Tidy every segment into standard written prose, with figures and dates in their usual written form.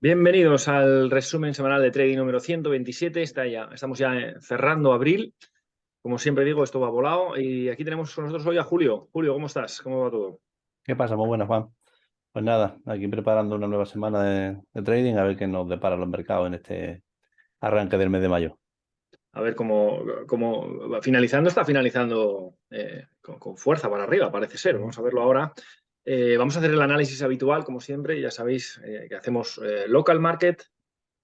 Bienvenidos al resumen semanal de trading número 127. Estamos ya cerrando abril. Como siempre digo, esto va volado. Y aquí tenemos con nosotros hoy a Julio. Julio, ¿cómo estás? ¿Cómo va todo? ¿Qué pasa? Muy buenas, Juan. Pues nada, aquí preparando una nueva semana de trading, a ver qué nos depara los mercados en este arranque del mes de mayo. A ver cómo va finalizando. Está finalizando con fuerza para arriba, parece ser. Vamos a verlo ahora. Vamos a hacer el análisis habitual, como siempre. Ya sabéis que hacemos local market,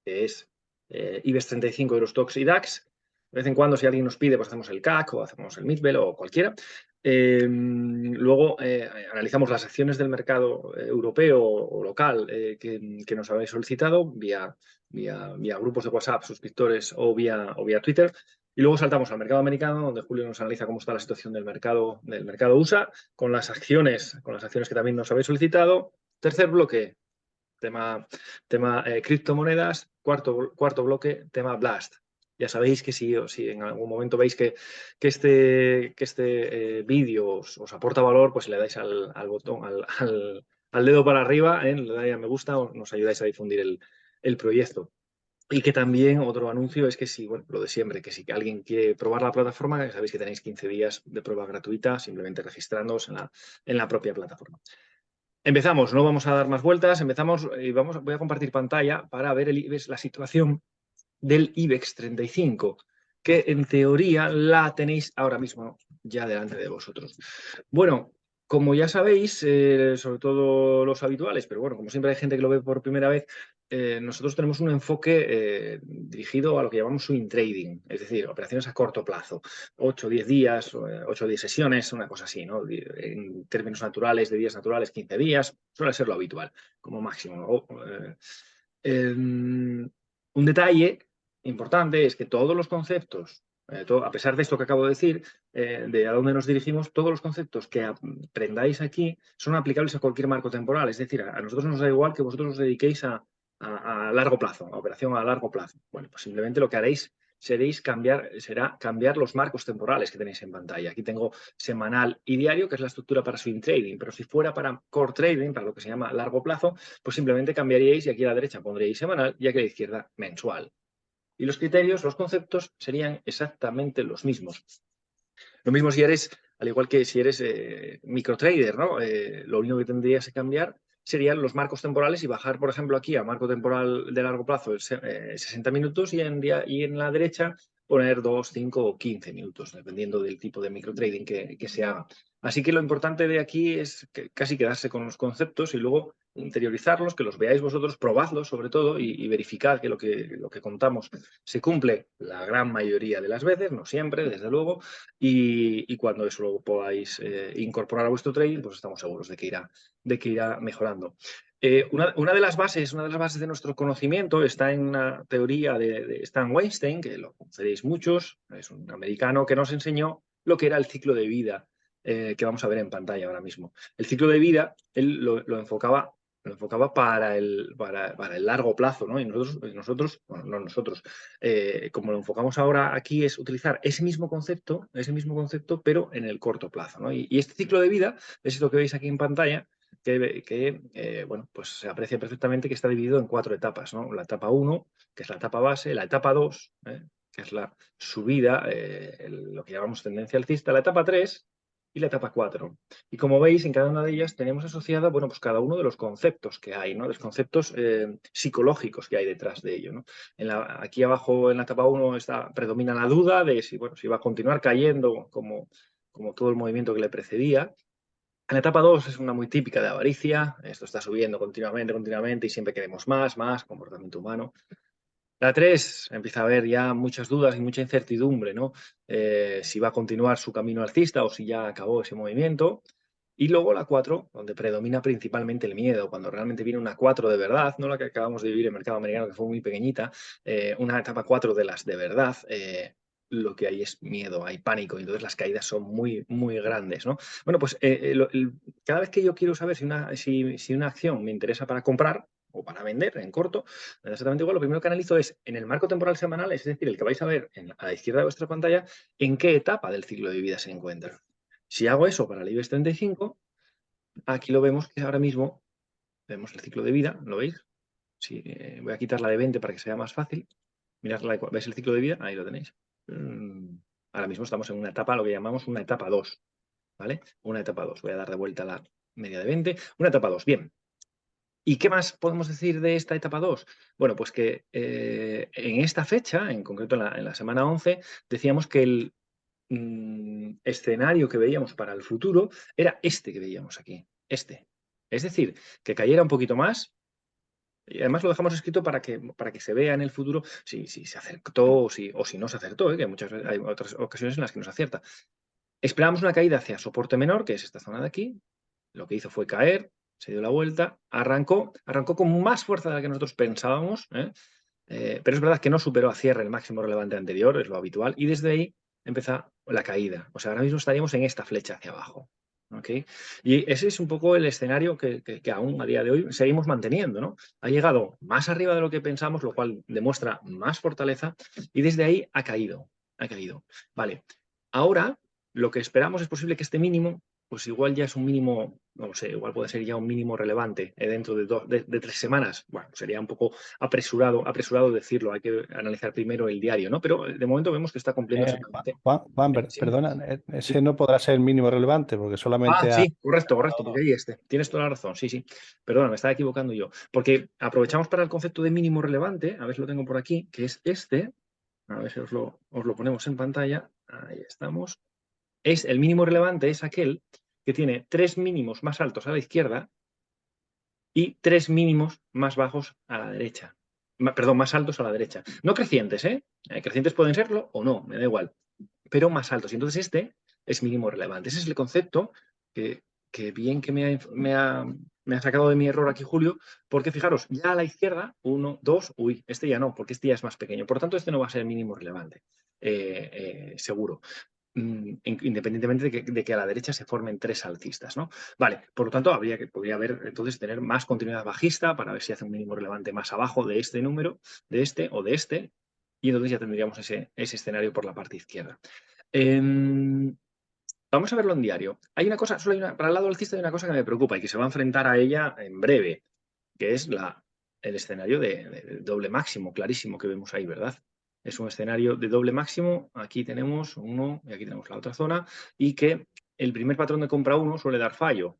que es IBEX 35, Eurostoxx y DAX. De vez en cuando, si alguien nos pide, pues hacemos el CAC o hacemos el Mitbel o cualquiera. Luego analizamos las acciones del mercado europeo o local que nos habéis solicitado vía grupos de WhatsApp, suscriptores o vía Twitter. Y luego saltamos al mercado americano, donde Julio nos analiza cómo está la situación del mercado USA, con las acciones que también nos habéis solicitado. Tercer bloque, tema criptomonedas. Cuarto bloque, tema Blast. Ya sabéis que si en algún momento veis que este vídeo os aporta valor, pues le dais al botón, al dedo para arriba, le dais a me gusta, o nos ayudáis a difundir el proyecto. Y que también otro anuncio es que si, bueno, lo de siempre, que si alguien quiere probar la plataforma, sabéis que tenéis 15 días de prueba gratuita, simplemente registrándoos en la propia plataforma. Empezamos, no vamos a dar más vueltas, empezamos y voy a compartir pantalla para ver la situación del IBEX 35, que en teoría la tenéis ahora mismo ya delante de vosotros. Bueno, como ya sabéis, sobre todo los habituales, pero bueno, como siempre hay gente que lo ve por primera vez, nosotros tenemos un enfoque dirigido a lo que llamamos swing trading, es decir, operaciones a corto plazo, 8 o 10 días, 8 o 10 sesiones, una cosa así, ¿no? En términos naturales, de días naturales, 15 días, suele ser lo habitual, como máximo, ¿no? Un detalle importante es que todos los conceptos, a pesar de esto que acabo de decir, de a dónde nos dirigimos, todos los conceptos que aprendáis aquí son aplicables a cualquier marco temporal. Es decir, a nosotros nos da igual que vosotros os dediquéis a largo plazo, a operación a largo plazo. Bueno, pues simplemente lo que haréis será cambiar los marcos temporales que tenéis en pantalla. Aquí tengo semanal y diario, que es la estructura para swing trading, pero si fuera para core trading, para lo que se llama largo plazo, pues simplemente cambiaríais y aquí a la derecha pondríais semanal y aquí a la izquierda mensual. Y los criterios, los conceptos serían exactamente los mismos. Lo mismo si eres, al igual que si eres microtrader, ¿no? Lo único que tendrías que cambiar serían los marcos temporales y bajar, por ejemplo, aquí a marco temporal de largo plazo 60 minutos y en la derecha poner 2, 5 o 15 minutos, dependiendo del tipo de microtrading que se haga. Así que lo importante de aquí es casi quedarse con los conceptos y luego interiorizarlos, que los veáis vosotros, probadlos sobre todo y verificar que lo que contamos se cumple la gran mayoría de las veces, no siempre, desde luego, y cuando eso lo podáis incorporar a vuestro trading, pues estamos seguros de que irá mejorando. Una de las bases de nuestro conocimiento está en una teoría de Stan Weinstein, que lo conoceréis muchos, es un americano que nos enseñó lo que era el ciclo de vida, que vamos a ver en pantalla ahora mismo. El ciclo de vida, él lo enfocaba para el largo plazo, ¿no? Y nosotros, bueno, no nosotros, como lo enfocamos ahora aquí, es utilizar ese mismo concepto, pero en el corto plazo, ¿no? Y este ciclo de vida es lo que veis aquí en pantalla, que bueno, pues se aprecia perfectamente que está dividido en 4 etapas, ¿no? La etapa 1, que es la etapa base, la etapa 2, que es la subida, lo que llamamos tendencia alcista, la etapa 3 y la etapa 4. Y como veis, en cada una de ellas tenemos asociada, bueno, pues cada uno de los conceptos que hay, ¿no? Los conceptos psicológicos que hay detrás de ello, ¿no? Aquí abajo en la etapa 1 predomina la duda de si va a continuar cayendo como todo el movimiento que le precedía. En la etapa 2 es una muy típica de avaricia, esto está subiendo continuamente y siempre queremos más, comportamiento humano. La 3 empieza a haber ya muchas dudas y mucha incertidumbre, ¿no? Si va a continuar su camino alcista o si ya acabó ese movimiento. Y luego la 4, donde predomina principalmente el miedo, cuando realmente viene una 4 de verdad, no la que acabamos de vivir en el mercado americano, que fue muy pequeñita, una etapa 4 de las de verdad, lo que hay es miedo, hay pánico, y entonces las caídas son muy, muy grandes, ¿no? Bueno, pues cada vez que yo quiero saber si una acción me interesa para comprar o para vender en corto, me da exactamente igual, lo primero que analizo es en el marco temporal semanal, es decir, el que vais a ver a la izquierda de vuestra pantalla, en qué etapa del ciclo de vida se encuentra. Si hago eso para el IBEX 35, aquí lo vemos que ahora mismo, vemos el ciclo de vida, ¿lo veis? voy a quitar la de 20 para que sea más fácil. Mirad, ¿veis el ciclo de vida? Ahí lo tenéis. Ahora mismo estamos en una etapa, lo que llamamos una etapa 2, ¿vale? Una etapa 2. Voy a dar de vuelta la media de 20. Una etapa 2, bien. ¿Y qué más podemos decir de esta etapa 2? Bueno, pues que en esta fecha, en concreto en la semana 11, decíamos que el escenario que veíamos para el futuro era este que veíamos aquí, este. Es decir, que cayera un poquito más, y además lo dejamos escrito para que se vea en el futuro si se acertó o si no se acertó, que muchas veces hay otras ocasiones en las que no se acierta. Esperábamos una caída hacia soporte menor, que es esta zona de aquí. Lo que hizo fue caer, se dio la vuelta, arrancó con más fuerza de la que nosotros pensábamos, pero es verdad que no superó a cierre el máximo relevante anterior, es lo habitual, y desde ahí empieza la caída. O sea, ahora mismo estaríamos en esta flecha hacia abajo. ¿Okay? Y ese es un poco el escenario que aún a día de hoy seguimos manteniendo, ¿no? Ha llegado más arriba de lo que pensamos, lo cual demuestra más fortaleza, y desde ahí ha caído. Ha caído. Vale. Ahora, lo que esperamos es posible que este mínimo, pues igual ya es un mínimo, no lo sé, igual puede ser ya un mínimo relevante dentro de 3 semanas. Bueno, sería un poco apresurado decirlo, hay que analizar primero el diario, ¿no? Pero de momento vemos que está cumpliendo exactamente. Juan, Sí. perdona, ese no podrá ser el mínimo relevante porque solamente ha... Sí, correcto, porque ahí tienes toda la razón, sí. Perdona, me estaba equivocando yo. Porque aprovechamos para el concepto de mínimo relevante, a ver si lo tengo por aquí, que es este. A ver si os lo ponemos en pantalla. Ahí estamos. El mínimo relevante es aquel que tiene 3 mínimos más altos a la izquierda y 3 mínimos más bajos a la derecha. Perdón, más altos a la derecha. No crecientes, ¿eh? Crecientes pueden serlo o no, me da igual. Pero más altos. Y entonces este es mínimo relevante. Ese es el concepto que bien que me ha sacado de mi error aquí Julio, porque fijaros, ya a la izquierda, 1, 2, este ya no, porque este ya es más pequeño. Por tanto, este no va a ser mínimo relevante, seguro. Independientemente de que a la derecha se formen 3 alcistas, ¿no? Vale, por lo tanto, podría haber entonces tener más continuidad bajista para ver si hace un mínimo relevante más abajo de este número, de este o de este, y entonces ya tendríamos ese escenario por la parte izquierda. Vamos a verlo en diario. Hay una cosa, para el lado alcista hay una cosa que me preocupa y que se va a enfrentar a ella en breve, que es el escenario de doble máximo, clarísimo que vemos ahí, ¿verdad? Es un escenario de doble máximo, aquí tenemos uno y aquí tenemos la otra zona, y que el primer patrón de compra 1 suele dar fallo,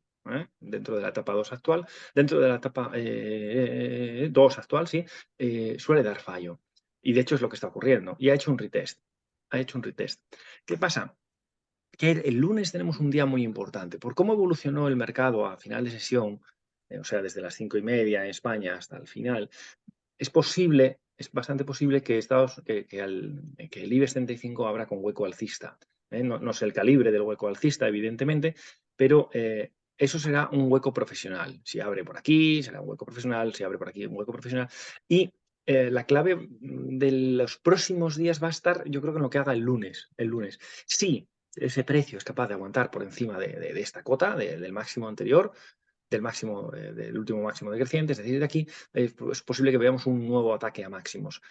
dentro de la etapa 2 actual, dentro de la etapa 2 actual, sí, suele dar fallo. Y de hecho es lo que está ocurriendo. Y ha hecho un retest. ¿Qué pasa? Que el lunes tenemos un día muy importante. Por cómo evolucionó el mercado a final de sesión, o sea, desde las 5:30 en España hasta el final, es bastante posible que el IBEX 35 abra con hueco alcista. No sé el calibre del hueco alcista, evidentemente, pero eso será un hueco profesional. Si abre por aquí, será un hueco profesional, si abre por aquí, un hueco profesional. Y la clave de los próximos días va a estar, yo creo que en lo que haga el lunes. Sí, ese precio es capaz de aguantar por encima de esta cota, del máximo anterior, del último máximo decreciente, es decir, de aquí, es posible que veamos un nuevo ataque a máximos.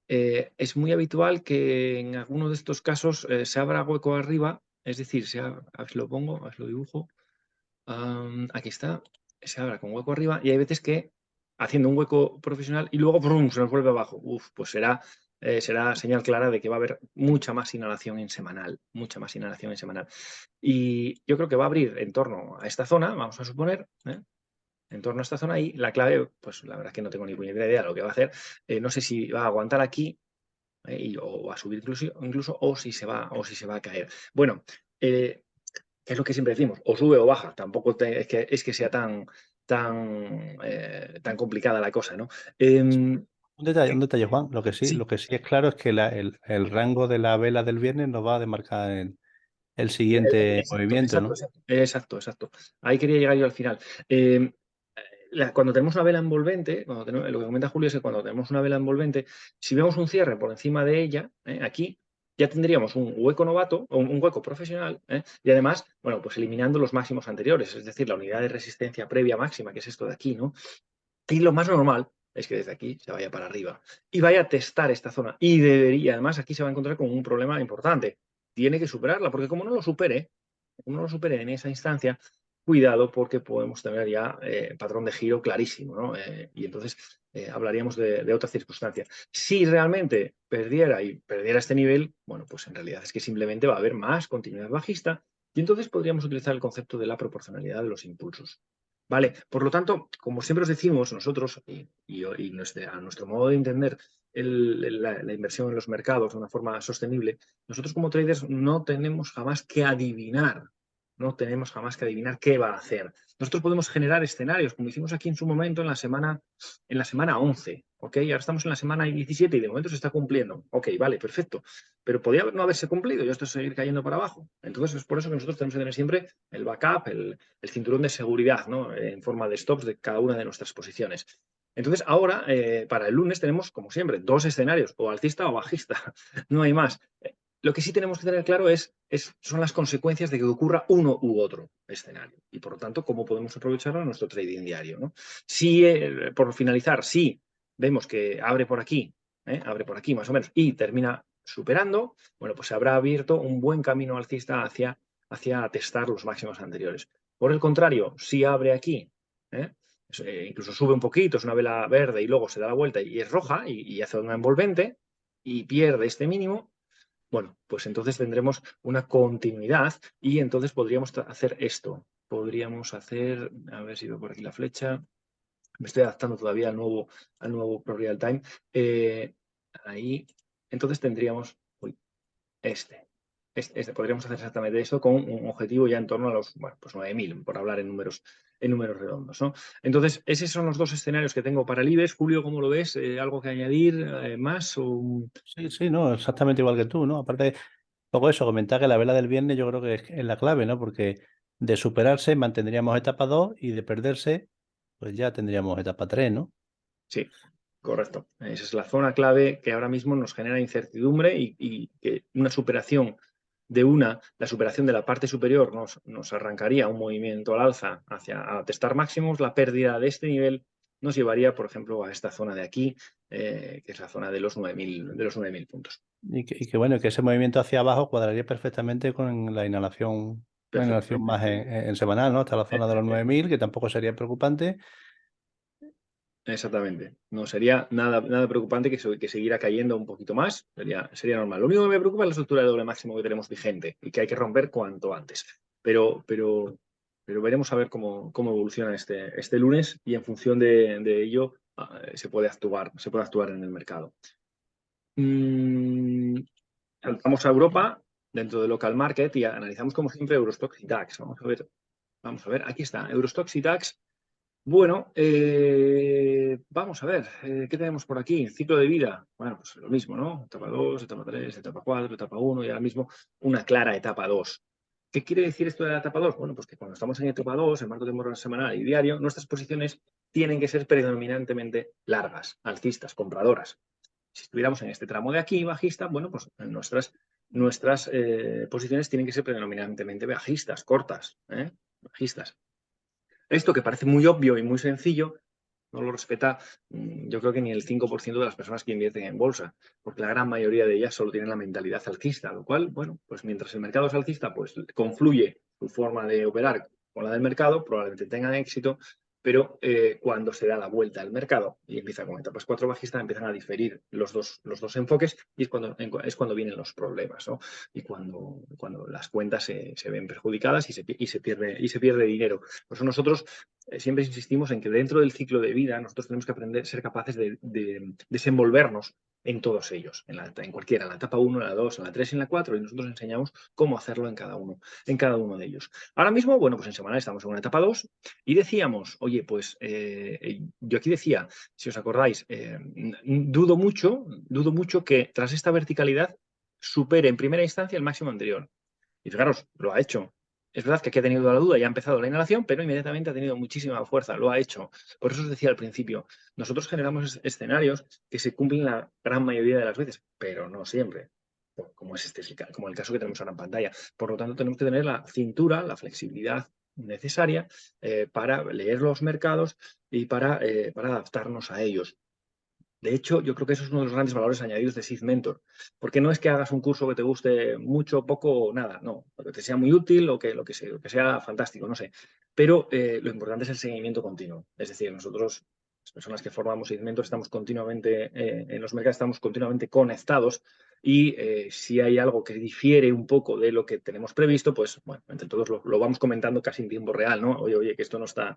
Es muy habitual que en alguno de estos casos se abra hueco arriba, es decir, a ver si lo pongo, a ver si lo dibujo. Aquí está, se abra con hueco arriba y hay veces que haciendo un hueco profesional y luego ¡brum!, se nos vuelve abajo. Pues será señal clara de que va a haber mucha más inhalación en semanal, Y yo creo que va a abrir en torno a esta zona, vamos a suponer, en torno a esta zona y la clave, pues la verdad es que no tengo ni puñetera idea de lo que va a hacer. No sé si va a aguantar aquí o a subir incluso o si se va a caer. Bueno, es lo que siempre decimos, o sube o baja, tampoco es que sea tan complicada la cosa, ¿no? Un detalle, Juan. Lo Sí, que sí es claro es que el rango de la vela del viernes nos va a demarcar el siguiente movimiento, ¿no? exacto. Ahí quería llegar yo al final. Cuando tenemos una vela envolvente, lo que comenta Julio es que cuando tenemos una vela envolvente, si vemos un cierre por encima de ella, aquí ya tendríamos un hueco novato o un hueco profesional, y además, bueno, pues eliminando los máximos anteriores, es decir, la unidad de resistencia previa máxima, que es esto de aquí, ¿no? Y lo más normal es que desde aquí se vaya para arriba y vaya a testar esta zona. Y además, aquí se va a encontrar con un problema importante. Tiene que superarla, porque como no lo supere en esa instancia, cuidado porque podemos tener ya patrón de giro clarísimo, ¿no? Y entonces hablaríamos de otra circunstancia. Si realmente perdiera este nivel, bueno, pues en realidad es que simplemente va a haber más continuidad bajista y entonces podríamos utilizar el concepto de la proporcionalidad de los impulsos. Vale, por lo tanto, como siempre os decimos nosotros, a nuestro modo de entender la inversión en los mercados de una forma sostenible, nosotros como traders no tenemos jamás que adivinar qué va a hacer. Nosotros podemos generar escenarios, como hicimos aquí en su momento en la semana 11, ¿ok? Ahora estamos en la semana 17 y de momento se está cumpliendo. Ok, vale, perfecto. Pero podía no haberse cumplido y esto seguir cayendo para abajo. Entonces es por eso que nosotros tenemos que tener siempre el backup, el cinturón de seguridad, ¿no? En forma de stops de cada una de nuestras posiciones. Entonces, ahora, para el lunes, tenemos, como siempre, dos escenarios, o alcista o bajista. No hay más. Lo que sí tenemos que tener claro son las consecuencias de que ocurra uno u otro escenario. Y, por lo tanto, cómo podemos aprovecharlo en nuestro trading diario, ¿no? Si, por finalizar, si vemos que abre por aquí más o menos, y termina superando, bueno, pues se habrá abierto un buen camino alcista hacia testar los máximos anteriores. Por el contrario, si abre aquí, incluso sube un poquito, es una vela verde y luego se da la vuelta y es roja y hace una envolvente y pierde este mínimo, bueno, pues entonces tendremos una continuidad y entonces podríamos hacer esto. Podríamos hacer, a ver si veo por aquí la flecha, me estoy adaptando todavía al nuevo Pro Real Time. Ahí, entonces tendríamos podríamos hacer exactamente esto con un objetivo ya en torno a los, bueno, pues 9.000, por hablar en números redondos, ¿no? Entonces, esos son los dos escenarios que tengo para el IBEX. Julio, ¿cómo lo ves? ¿Algo que añadir más? Sí, sí, no, exactamente igual que tú, ¿no? Aparte, poco eso, comentar que la vela del viernes yo creo que es la clave, ¿no? Porque de superarse mantendríamos etapa 2 y de perderse, pues ya tendríamos etapa 3, ¿no? Sí, correcto. Esa es la zona clave que ahora mismo nos genera incertidumbre y que una superación la superación de la parte superior nos arrancaría un movimiento al alza a testar máximos. La pérdida de este nivel nos llevaría, por ejemplo, a esta zona de aquí, que es la zona de los 9.000 puntos. Y que bueno, que ese movimiento hacia abajo cuadraría perfectamente con la inhalación Perfectamente. más en semanal, ¿no? Hasta la zona de los 9.000, que tampoco sería preocupante. Exactamente. No sería nada preocupante que siguiera cayendo un poquito más. Sería normal. Lo único que me preocupa es la estructura de doble máximo que tenemos vigente y que hay que romper cuanto antes. Pero veremos a ver cómo evoluciona este lunes y en función de ello se puede actuar en el mercado. Saltamos a Europa dentro de local market y analizamos como siempre Eurostoxx y DAX. Vamos a ver, aquí está, Eurostoxx y DAX. Bueno, vamos a ver, ¿qué tenemos por aquí? Ciclo de vida. Bueno, pues lo mismo, ¿no? Etapa 2, etapa 3, etapa 4, etapa 1 y ahora mismo una clara etapa 2. ¿Qué quiere decir esto de la etapa 2? Bueno, pues que cuando estamos en etapa 2, en marco temporal semanal y diario, nuestras posiciones tienen que ser predominantemente largas, alcistas, compradoras. Si estuviéramos en este tramo de aquí, bajista, bueno, pues nuestras posiciones tienen que ser predominantemente bajistas, cortas, bajistas. Esto que parece muy obvio y muy sencillo, no lo respeta, yo creo que ni el 5% de las personas que invierten en bolsa, porque la gran mayoría de ellas solo tienen la mentalidad alcista, lo cual, bueno, pues mientras el mercado es alcista, pues confluye su forma de operar con la del mercado, probablemente tengan éxito, pero cuando se da la vuelta al mercado y empieza con etapas 4 bajistas, empiezan a diferir los dos enfoques y es cuando vienen los problemas, ¿no? Y cuando las cuentas se ven perjudicadas y se pierde dinero. Por eso nosotros siempre insistimos en que dentro del ciclo de vida nosotros tenemos que aprender, ser capaces de desenvolvernos en todos ellos, en cualquiera, en la etapa 1, en la 2, en la 3 y en la 4, y nosotros enseñamos cómo hacerlo en cada uno de ellos. Ahora mismo, bueno, pues en semanal estamos en una etapa 2 y decíamos, oye, pues yo aquí decía, si os acordáis, dudo mucho que tras esta verticalidad supere en primera instancia el máximo anterior. Y fijaros, lo ha hecho. Es verdad que aquí ha tenido la duda y ha empezado la inhalación, pero inmediatamente ha tenido muchísima fuerza, lo ha hecho. Por eso os decía al principio, nosotros generamos escenarios que se cumplen la gran mayoría de las veces, pero no siempre, como es como el caso que tenemos ahora en pantalla. Por lo tanto, tenemos que tener la cintura, la flexibilidad necesaria para leer los mercados y para adaptarnos a ellos. De hecho, yo creo que eso es uno de los grandes valores añadidos de Seed Mentor, porque no es que hagas un curso que te guste mucho, poco o nada, no, que te sea muy útil o que, lo que sea fantástico, no sé. Pero lo importante es el seguimiento continuo. Es decir, nosotros, las personas que formamos Seed Mentor, estamos continuamente en los mercados, estamos continuamente conectados y si hay algo que difiere un poco de lo que tenemos previsto, pues bueno, entre todos lo vamos comentando casi en tiempo real, ¿no? Oye, que esto no está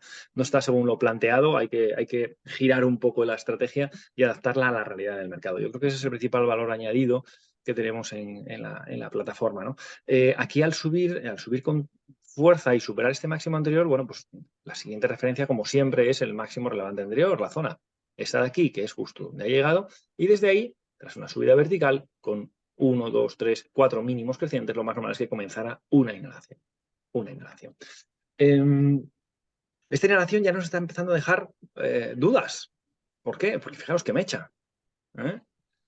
según lo planteado, hay que girar un poco la estrategia y adaptarla a la realidad del mercado. Yo creo que ese es el principal valor añadido que tenemos en la plataforma, ¿no? Aquí al subir con fuerza y superar este máximo anterior, bueno, pues la siguiente referencia, como siempre, es el máximo relevante anterior, la zona. Esta de aquí, que es justo donde ha llegado, y desde ahí, tras una subida vertical, con 1, 2, 3, 4 mínimos crecientes, lo más normal es que comenzara una inhalación. Una inhalación. Esta inhalación ya nos está empezando a dejar dudas. ¿Por qué? Porque fijaros que mecha.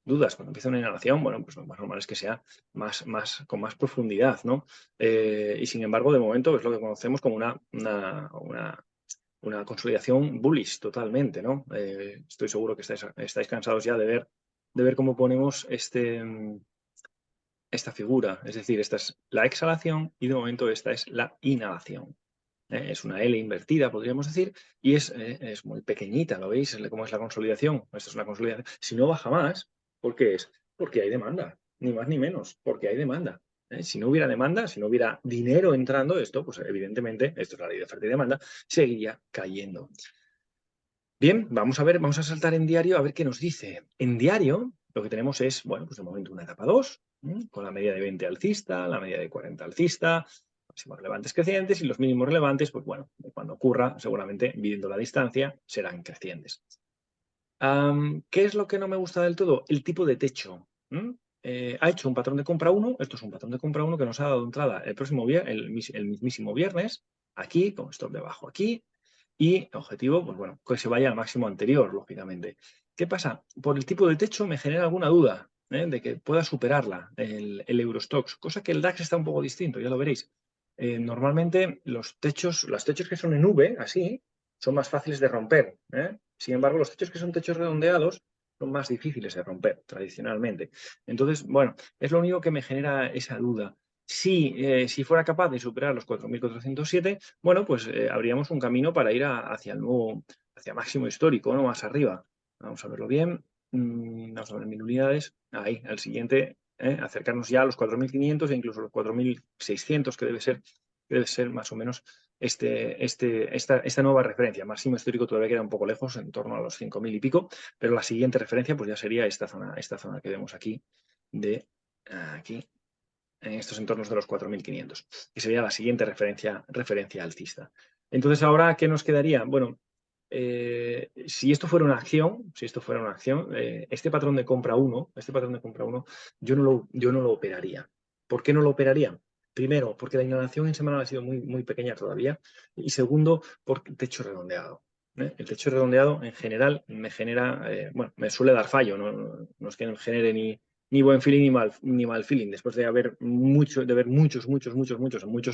Dudas, cuando empieza una inhalación, bueno, pues lo más normal es que sea con más profundidad, ¿no? Y sin embargo, de momento es lo que conocemos como una consolidación bullish totalmente, ¿no? Estoy seguro que estáis cansados ya de ver cómo ponemos esta figura. Es decir, esta es la exhalación y de momento esta es la inhalación. Es una L invertida, podríamos decir, y es muy pequeñita, ¿lo veis? ¿Cómo es la consolidación? Esto es una consolidación. Si no baja más, ¿por qué es? Porque hay demanda, ni más ni menos, porque hay demanda. Si no hubiera demanda, si no hubiera dinero entrando esto, pues evidentemente, esto es la ley de oferta y demanda, seguiría cayendo. Bien, vamos a saltar en diario a ver qué nos dice. En diario lo que tenemos es, bueno, pues de momento una etapa 2, con la media de 20 alcista, la media de 40 alcista, máximos relevantes crecientes y los mínimos relevantes, pues bueno, cuando ocurra, seguramente, viendo la distancia, serán crecientes. ¿Qué es lo que no me gusta del todo? El tipo de techo. Ha hecho un patrón de compra 1, esto es un patrón de compra 1 que nos ha dado entrada el mismísimo viernes, aquí, con stop debajo aquí, y objetivo, pues bueno, que se vaya al máximo anterior, lógicamente. ¿Qué pasa? Por el tipo de techo me genera alguna duda de que pueda superarla el Eurostoxx, cosa que el DAX está un poco distinto, ya lo veréis. Normalmente los techos que son en V, así, son más fáciles de romper. Sin embargo, los techos que son techos redondeados son más difíciles de romper, tradicionalmente. Entonces, bueno, es lo único que me genera esa duda. Si fuera capaz de superar los 4.407, bueno, pues habríamos un camino para ir hacia máximo histórico, ¿no? Más arriba. Vamos a verlo bien. Vamos a ver 1000 unidades. Ahí, al siguiente, acercarnos ya a los 4.500 e incluso los 4.600, que debe ser más o menos esta nueva referencia. Máximo histórico todavía queda un poco lejos, en torno a los 5.000 y pico, pero la siguiente referencia pues ya sería esta zona que vemos aquí, de aquí, en estos entornos de los 4.500, que sería la siguiente referencia alcista. Entonces, ¿ahora qué nos quedaría? Bueno, si esto fuera una acción, este patrón de compra 1, yo no lo operaría. ¿Por qué no lo operaría? Primero, porque la inhalación en semanal ha sido muy, muy pequeña todavía. Y segundo, porque el techo redondeado. El techo redondeado en general me genera, me suele dar fallo, no es que me genere ni buen feeling ni mal feeling. Después de ver muchos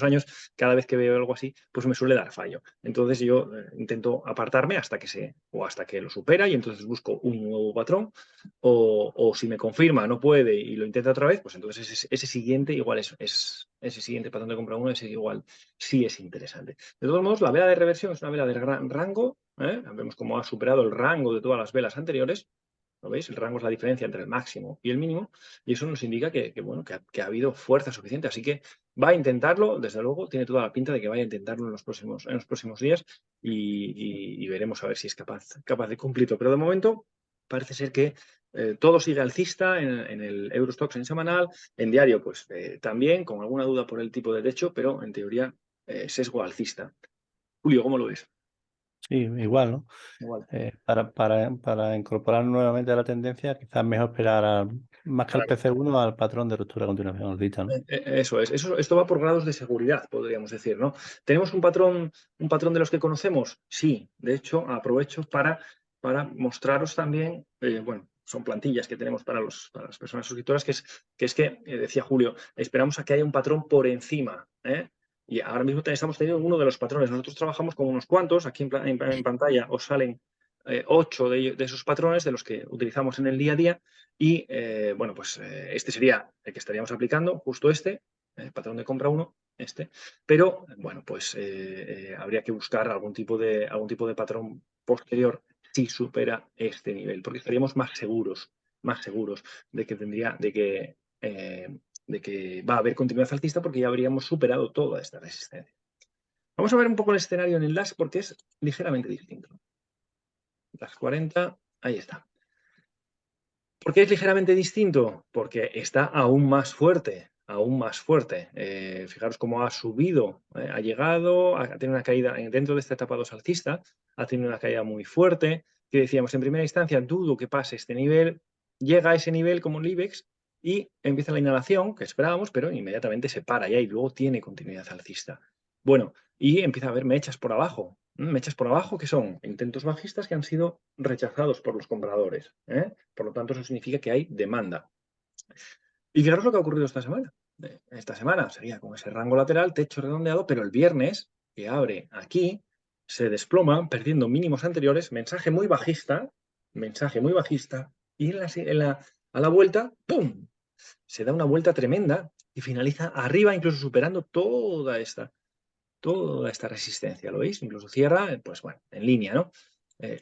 años, cada vez que veo algo así, pues me suele dar fallo. Entonces yo intento apartarme hasta que lo supera y entonces busco un nuevo patrón o si me confirma, no puede y lo intenta otra vez, pues entonces ese siguiente igual ese siguiente patrón de compra 1, ese igual sí es interesante. De todos modos, la vela de reversión es una vela de gran rango. Vemos cómo ha superado el rango de todas las velas anteriores. ¿Lo veis? El rango es la diferencia entre el máximo y el mínimo, y eso nos indica que ha habido fuerza suficiente. Así que va a intentarlo, desde luego, tiene toda la pinta de que vaya a intentarlo en los próximos días y veremos a ver si es capaz de cumplirlo. Pero de momento parece ser que todo sigue alcista en el Eurostoxx en semanal, en diario pues también, con alguna duda por el tipo de techo, pero en teoría sesgo alcista. Julio, ¿cómo lo ves? Sí, igual, ¿no? Igual. Para incorporar nuevamente a la tendencia, quizás mejor esperar más que al PC1 al patrón de ruptura a continuación alcista, ¿no? Eso es. Esto va por grados de seguridad, podríamos decir, ¿no? ¿Tenemos un patrón de los que conocemos? Sí. De hecho, aprovecho para mostraros también, son plantillas que tenemos para las personas suscriptoras, decía Julio, esperamos a que haya un patrón por encima, Y ahora mismo estamos teniendo uno de los patrones. Nosotros trabajamos con unos cuantos, aquí en pantalla os salen 8 de esos patrones de los que utilizamos en el día a día y, bueno, pues este sería el que estaríamos aplicando, justo este, patrón de compra 1, este, pero, bueno, pues habría que buscar algún tipo de patrón posterior si supera este nivel, porque estaríamos más seguros de que va a haber continuidad alcista porque ya habríamos superado toda esta resistencia. Vamos a ver un poco el escenario en el DAX porque es ligeramente distinto. DAX 40, ahí está. ¿Por qué es ligeramente distinto? Porque está aún más fuerte, aún más fuerte. Fijaros cómo ha subido, ha llegado, ha tenido una caída dentro de esta etapa 2 alcista, ha tenido una caída muy fuerte, que decíamos en primera instancia, dudo que pase este nivel, llega a ese nivel como el IBEX y empieza la inhalación, que esperábamos, pero inmediatamente se para ya y luego tiene continuidad alcista. Bueno, y empieza a haber mechas por abajo. Mechas por abajo que son intentos bajistas que han sido rechazados por los compradores. Por lo tanto, eso significa que hay demanda. Y fijaros lo que ha ocurrido esta semana. Esta semana sería con ese rango lateral, techo redondeado, pero el viernes, que abre aquí, se desploma, perdiendo mínimos anteriores, mensaje muy bajista, y a la vuelta, ¡pum!, se da una vuelta tremenda y finaliza arriba, incluso superando toda esta resistencia, ¿lo veis? Incluso cierra, pues bueno, en línea, ¿no?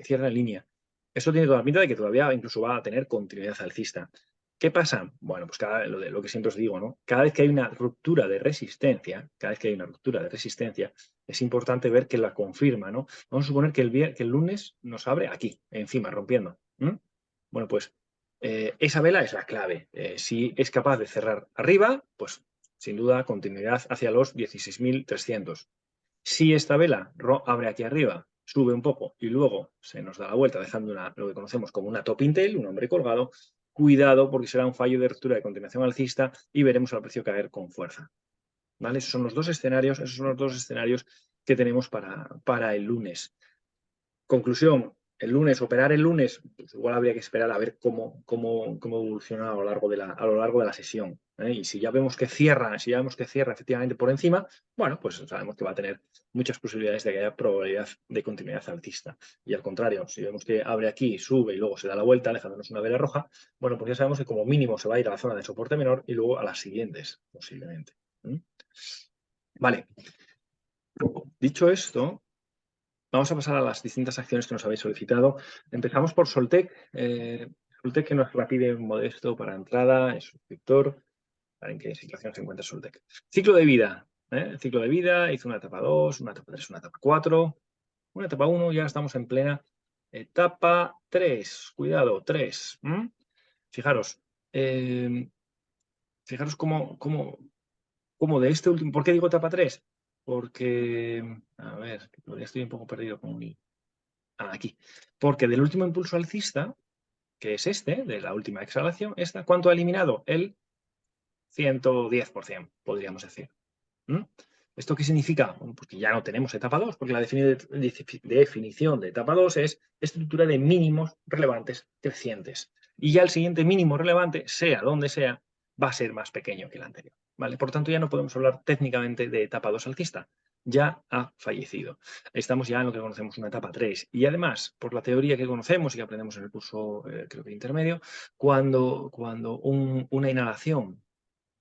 Cierra en línea. Eso tiene toda la pinta de que todavía incluso va a tener continuidad alcista. ¿Qué pasa? Bueno, pues lo que siempre os digo, ¿no? Cada vez que hay una ruptura de resistencia, es importante ver que la confirma, ¿no? Vamos a suponer que el lunes nos abre aquí, encima, rompiendo. Bueno, pues esa vela es la clave. Si es capaz de cerrar arriba, pues sin duda continuidad hacia los 16.300. Si esta vela abre aquí arriba, sube un poco y luego se nos da la vuelta dejando lo que conocemos como una top intel, un hombre colgado, cuidado porque será un fallo de ruptura de continuación alcista y veremos al precio caer con fuerza. ¿Vale? Esos son los dos escenarios que tenemos para el lunes. Conclusión, operar el lunes, pues igual habría que esperar a ver cómo evoluciona a lo largo de la sesión. Y si ya vemos que cierra, efectivamente por encima, bueno, pues sabemos que va a tener muchas posibilidades de que haya probabilidad de continuidad alcista. Y al contrario, si vemos que abre aquí, sube y luego se da la vuelta, dejándonos una vela roja, bueno, pues ya sabemos que como mínimo se va a ir a la zona de soporte menor y luego a las siguientes, posiblemente. Vale. Dicho esto, vamos a pasar a las distintas acciones que nos habéis solicitado. Empezamos por Soltec. Soltec, que nos la pide modesto para entrada, es suscriptor. ¿En qué situación se encuentra Soltec? Ciclo de vida. Ciclo de vida, hizo una etapa 2, una etapa 3, una etapa 4, una etapa 1, ya estamos en plena etapa 3. Cuidado, 3. Fijaros. Fijaros cómo de este último. ¿Por qué digo etapa 3? Porque, a ver, todavía estoy un poco perdido con un aquí. Porque del último impulso alcista, que es este, de la última exhalación, ¿cuánto ha eliminado? El 110%, podríamos decir. ¿Esto qué significa? Bueno, pues que ya no tenemos etapa 2, porque la definición de etapa 2 es estructura de mínimos relevantes crecientes. Y ya el siguiente mínimo relevante, sea donde sea, va a ser más pequeño que el anterior. ¿Vale? Por tanto, ya no podemos hablar técnicamente de etapa 2 alcista. Ya ha fallecido. Estamos ya en lo que conocemos una etapa 3. Y además, por la teoría que conocemos y que aprendemos en el curso, creo que intermedio, cuando una inhalación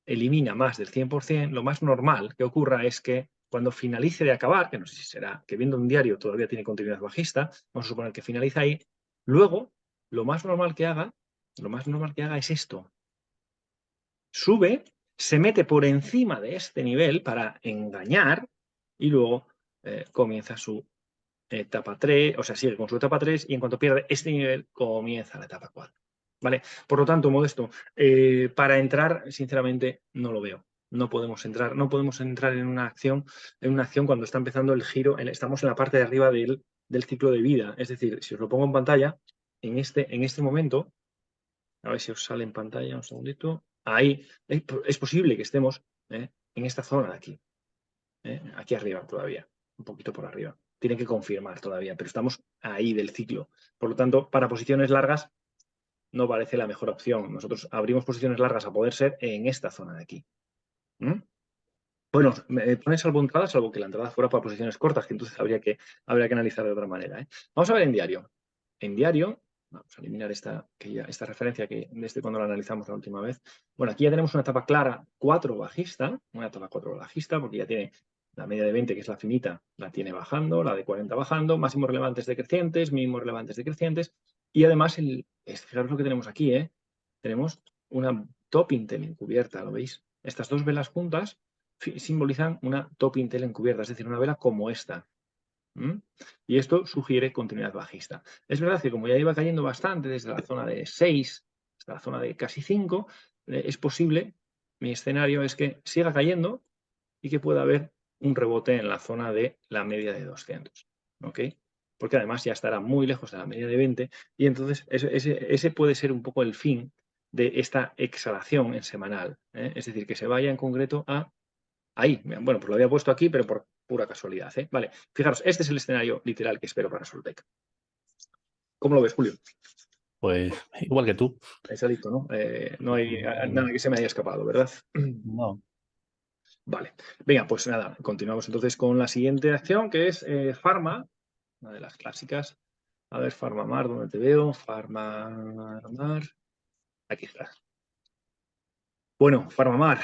elimina más del 100%, lo más normal que ocurra es que cuando finalice de acabar, que no sé si será, que viendo un diario todavía tiene continuidad bajista, vamos a suponer que finaliza ahí, luego lo más normal que haga es esto. Sube, se mete por encima de este nivel para engañar y luego comienza su etapa 3, o sea, sigue con su etapa 3 y en cuanto pierde este nivel comienza la etapa 4. ¿Vale? Por lo tanto, Modesto, para entrar, sinceramente, no lo veo. No podemos entrar en una acción cuando está empezando el giro, estamos en la parte de arriba del ciclo de vida. Es decir, si os lo pongo en pantalla, en este momento, a ver si os sale en pantalla un segundito, ahí es posible que estemos en esta zona de aquí, aquí arriba todavía, un poquito por arriba. Tiene que confirmar todavía, pero estamos ahí del ciclo. Por lo tanto, para posiciones largas no parece la mejor opción. Nosotros abrimos posiciones largas a poder ser en esta zona de aquí. Bueno, me pone salvo entrada, salvo que la entrada fuera para posiciones cortas, que entonces habría que analizar de otra manera. Vamos a ver en diario. en diario. Vamos a eliminar esta referencia que desde cuando la analizamos la última vez. Bueno, aquí ya tenemos una etapa clara 4 bajista, una etapa 4 bajista, porque ya tiene la media de 20, que es la finita, la tiene bajando, la de 40 bajando, máximos relevantes decrecientes, mínimos relevantes decrecientes, y además, fijaros lo que tenemos aquí, tenemos una top Intel encubierta, ¿lo veis? Estas dos velas juntas simbolizan una top Intel encubierta, es decir, una vela como esta. Y esto sugiere continuidad bajista. Es verdad que como ya iba cayendo bastante desde la zona de 6 hasta la zona de casi 5, es posible, mi escenario es que siga cayendo y que pueda haber un rebote en la zona de la media de 200. ¿Ok? Porque además ya estará muy lejos de la media de 20 y entonces ese puede ser un poco el fin de esta exhalación en semanal. Es decir, que se vaya en concreto a ahí. Bueno, pues lo había puesto aquí, pero por pura casualidad. Vale, fijaros, este es el escenario literal que espero para Soltec. ¿Cómo lo ves, Julio? Pues igual que tú. Pesadito, ¿no? No hay nada que se me haya escapado, ¿verdad? No. Vale. Venga, pues nada, continuamos entonces con la siguiente acción, que es Pharma, una de las clásicas. A ver, PharmaMar, ¿dónde te veo? PharmaMar. Aquí estás. Bueno, PharmaMar,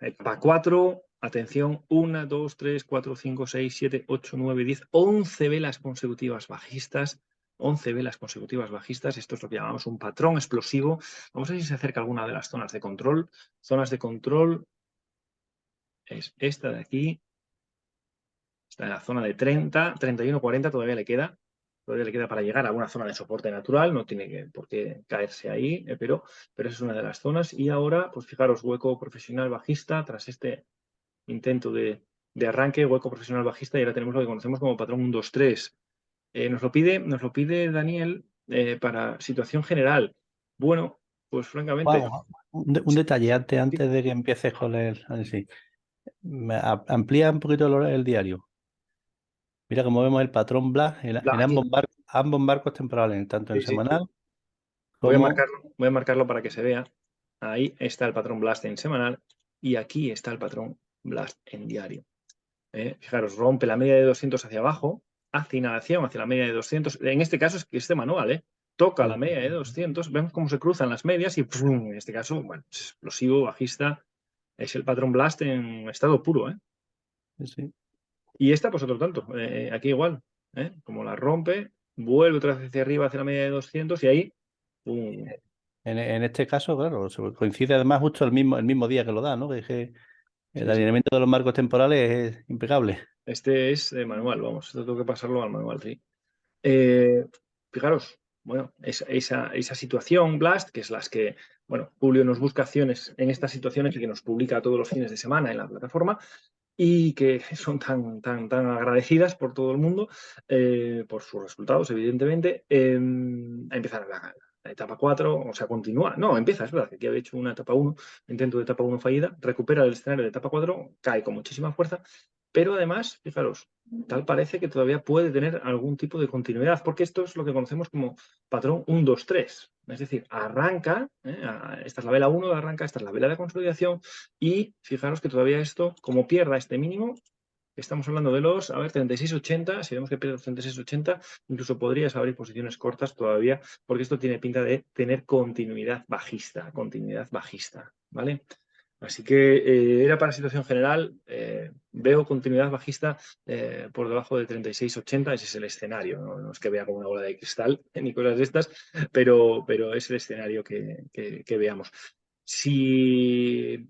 etapa 4, atención, 1, 2, 3, 4, 5, 6, 7, 8, 9, 10, 11 velas consecutivas bajistas. 11 velas consecutivas bajistas, esto es lo que llamamos un patrón explosivo. Vamos a ver si se acerca alguna de las zonas de control. Zonas de control es esta de aquí. Está en la zona de 30, 31, 40, todavía le queda. Todavía le queda para llegar a una zona de soporte natural, no tiene por qué caerse ahí, pero es una de las zonas. Y ahora, pues fijaros, hueco profesional bajista, tras este intento de arranque, hueco profesional bajista, y ahora tenemos lo que conocemos como patrón 1, 2, 3. Nos lo pide Daniel para situación general. Bueno, pues francamente... Wow, un detalle antes de que empieces con el análisis. Amplía un poquito el diario. Mira cómo vemos el patrón Black en Aquí, ambos marcos temporales, tanto en sí, sí. semanal Voy como... a marcarlo para que se vea. Ahí está el patrón Blast en semanal y aquí está el patrón Blast en diario. Fijaros, rompe la media de 200 hacia abajo, hace inhalación hacia la media de 200. En este caso es que este manual, toca la media de 200, vemos cómo se cruzan las medias y ¡pum! En este caso, bueno, es explosivo, bajista, es el patrón Blast en estado puro. Sí. Y esta, pues otro tanto, aquí igual, como la rompe, vuelve otra vez hacia arriba, hacia la media de 200 y ahí, ¡pum! En este caso, claro, coincide además justo el mismo día que lo da, ¿no? Que el Sí, sí. alineamiento de los marcos temporales es impecable. Este es manual, vamos, esto tengo que pasarlo al manual, sí. Eh, Fijaros, bueno, esa situación, Blast, que es las que, bueno, Julio nos busca acciones en estas situaciones y que nos publica todos los fines de semana en la plataforma y que son tan agradecidas por todo el mundo, por sus resultados, evidentemente, a empezar la etapa 4, o sea, continúa. No, empieza, es verdad, que aquí había hecho una etapa 1, intento de etapa 1 fallida, recupera el escenario de etapa 4, cae con muchísima fuerza, pero además, fijaros, tal parece que todavía puede tener algún tipo de continuidad, porque esto es lo que conocemos como patrón 1, 2, 3. Es decir, arranca, esta es la vela 1 de arranca, esta es la vela de consolidación, y fijaros que todavía esto, como pierda este mínimo, estamos hablando de los, 36.80, si vemos que pierde los 36.80, incluso podrías abrir posiciones cortas todavía, porque esto tiene pinta de tener continuidad bajista, ¿vale? Así que era para situación general, veo continuidad bajista por debajo de 36.80, ese es el escenario, no es que vea como una bola de cristal ni cosas de estas, pero es el escenario que veamos. Si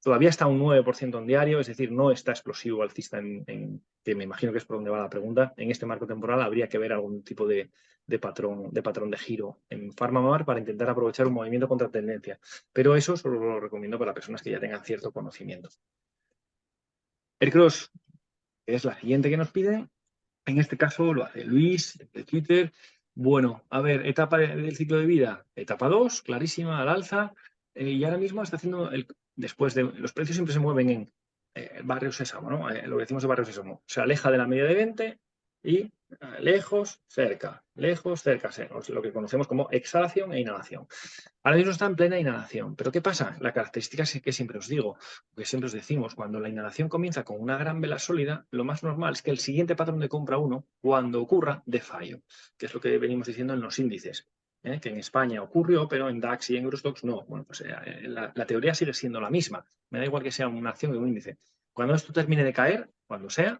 todavía está un 9% en diario, es decir, no está explosivo alcista que me imagino que es por donde va la pregunta. En este marco temporal habría que ver algún tipo de patrón de giro en PharmaMar para intentar aprovechar un movimiento contra tendencia. Pero eso solo lo recomiendo para personas que ya tengan cierto conocimiento. El cross, que es la siguiente que nos piden. En este caso lo hace Luis de Twitter. Bueno, a ver, etapa del ciclo de vida, etapa 2, clarísima, al alza, y ahora mismo está haciendo, después de, los precios siempre se mueven en barrio sésamo, ¿no? Lo que decimos de barrio sésamo, se aleja de la media de 20 y lejos, cerca, lo que conocemos como exhalación e inhalación. Ahora mismo está en plena inhalación, pero ¿qué pasa? La característica es que siempre os digo, que siempre os decimos, cuando la inhalación comienza con una gran vela sólida, lo más normal es que el siguiente patrón de compra 1, cuando ocurra, dé fallo, que es lo que venimos diciendo en los índices. Que en España ocurrió, pero en DAX y en Eurostoxx no. Bueno, pues la teoría sigue siendo la misma. Me da igual que sea una acción o un índice. Cuando esto termine de caer, cuando sea,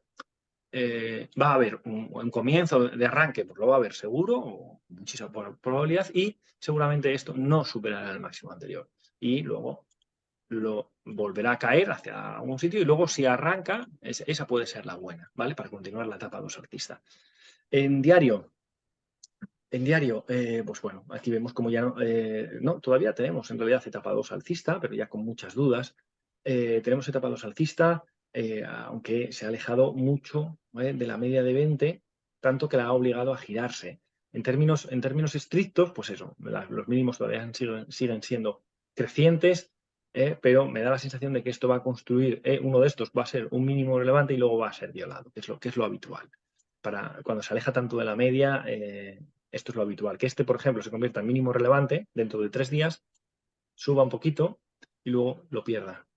va a haber un comienzo de arranque, pues lo va a haber seguro, o muchísima probabilidad, y seguramente esto no superará el máximo anterior. Y luego lo volverá a caer hacia algún sitio y luego si arranca, esa puede ser la buena, ¿vale? Para continuar la etapa 2 alcista. En diario, pues bueno, aquí vemos como ya no, todavía tenemos en realidad etapa 2 alcista, pero ya con muchas dudas. Tenemos etapa 2 alcista, aunque se ha alejado mucho de la media de 20, tanto que la ha obligado a girarse. En términos estrictos, pues eso, los mínimos todavía siguen siendo crecientes, pero me da la sensación de que esto va a construir, uno de estos va a ser un mínimo relevante y luego va a ser violado, que es lo habitual. Cuando se aleja tanto de la media, esto es lo habitual. Que este, por ejemplo, se convierta en mínimo relevante dentro de 3 días, suba un poquito y luego lo pierda.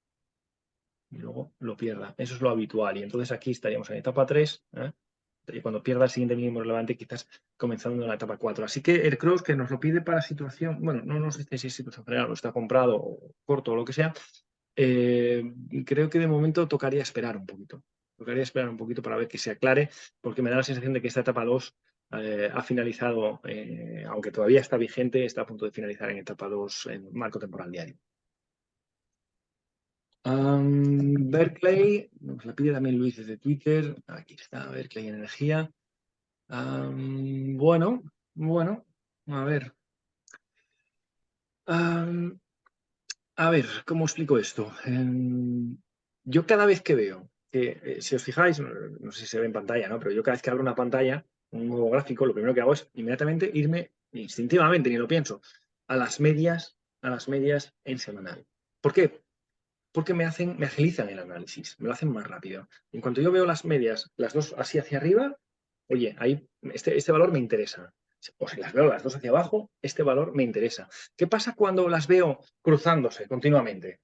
Eso es lo habitual. Y entonces aquí estaríamos en etapa 3, y cuando pierda el siguiente mínimo relevante, quizás comenzando en la etapa 4. Así que el cross que nos lo pide para situación, bueno, no nos dice si es situación general o está comprado o corto o lo que sea, creo que de momento tocaría esperar un poquito. Tocaría esperar un poquito para ver que se aclare, porque me da la sensación de que esta etapa 2 ha finalizado, aunque todavía está vigente, está a punto de finalizar en etapa 2 en marco temporal diario. Berkeley, nos la pide también Luis desde Twitter. Aquí está, Berkeley Energía. Bueno, a ver. A ver, ¿cómo explico esto? Yo cada vez que veo que, si os fijáis, no sé si se ve en pantalla, ¿no? Pero yo cada vez que abro una pantalla, un nuevo gráfico, lo primero que hago es inmediatamente irme, instintivamente, ni lo pienso, a las medias en semanal. ¿Por qué? Porque me agilizan el análisis, me lo hacen más rápido. En cuanto yo veo las medias, las dos así hacia arriba, oye, ahí este valor me interesa. O si las veo las dos hacia abajo, este valor me interesa. ¿Qué pasa cuando las veo cruzándose continuamente?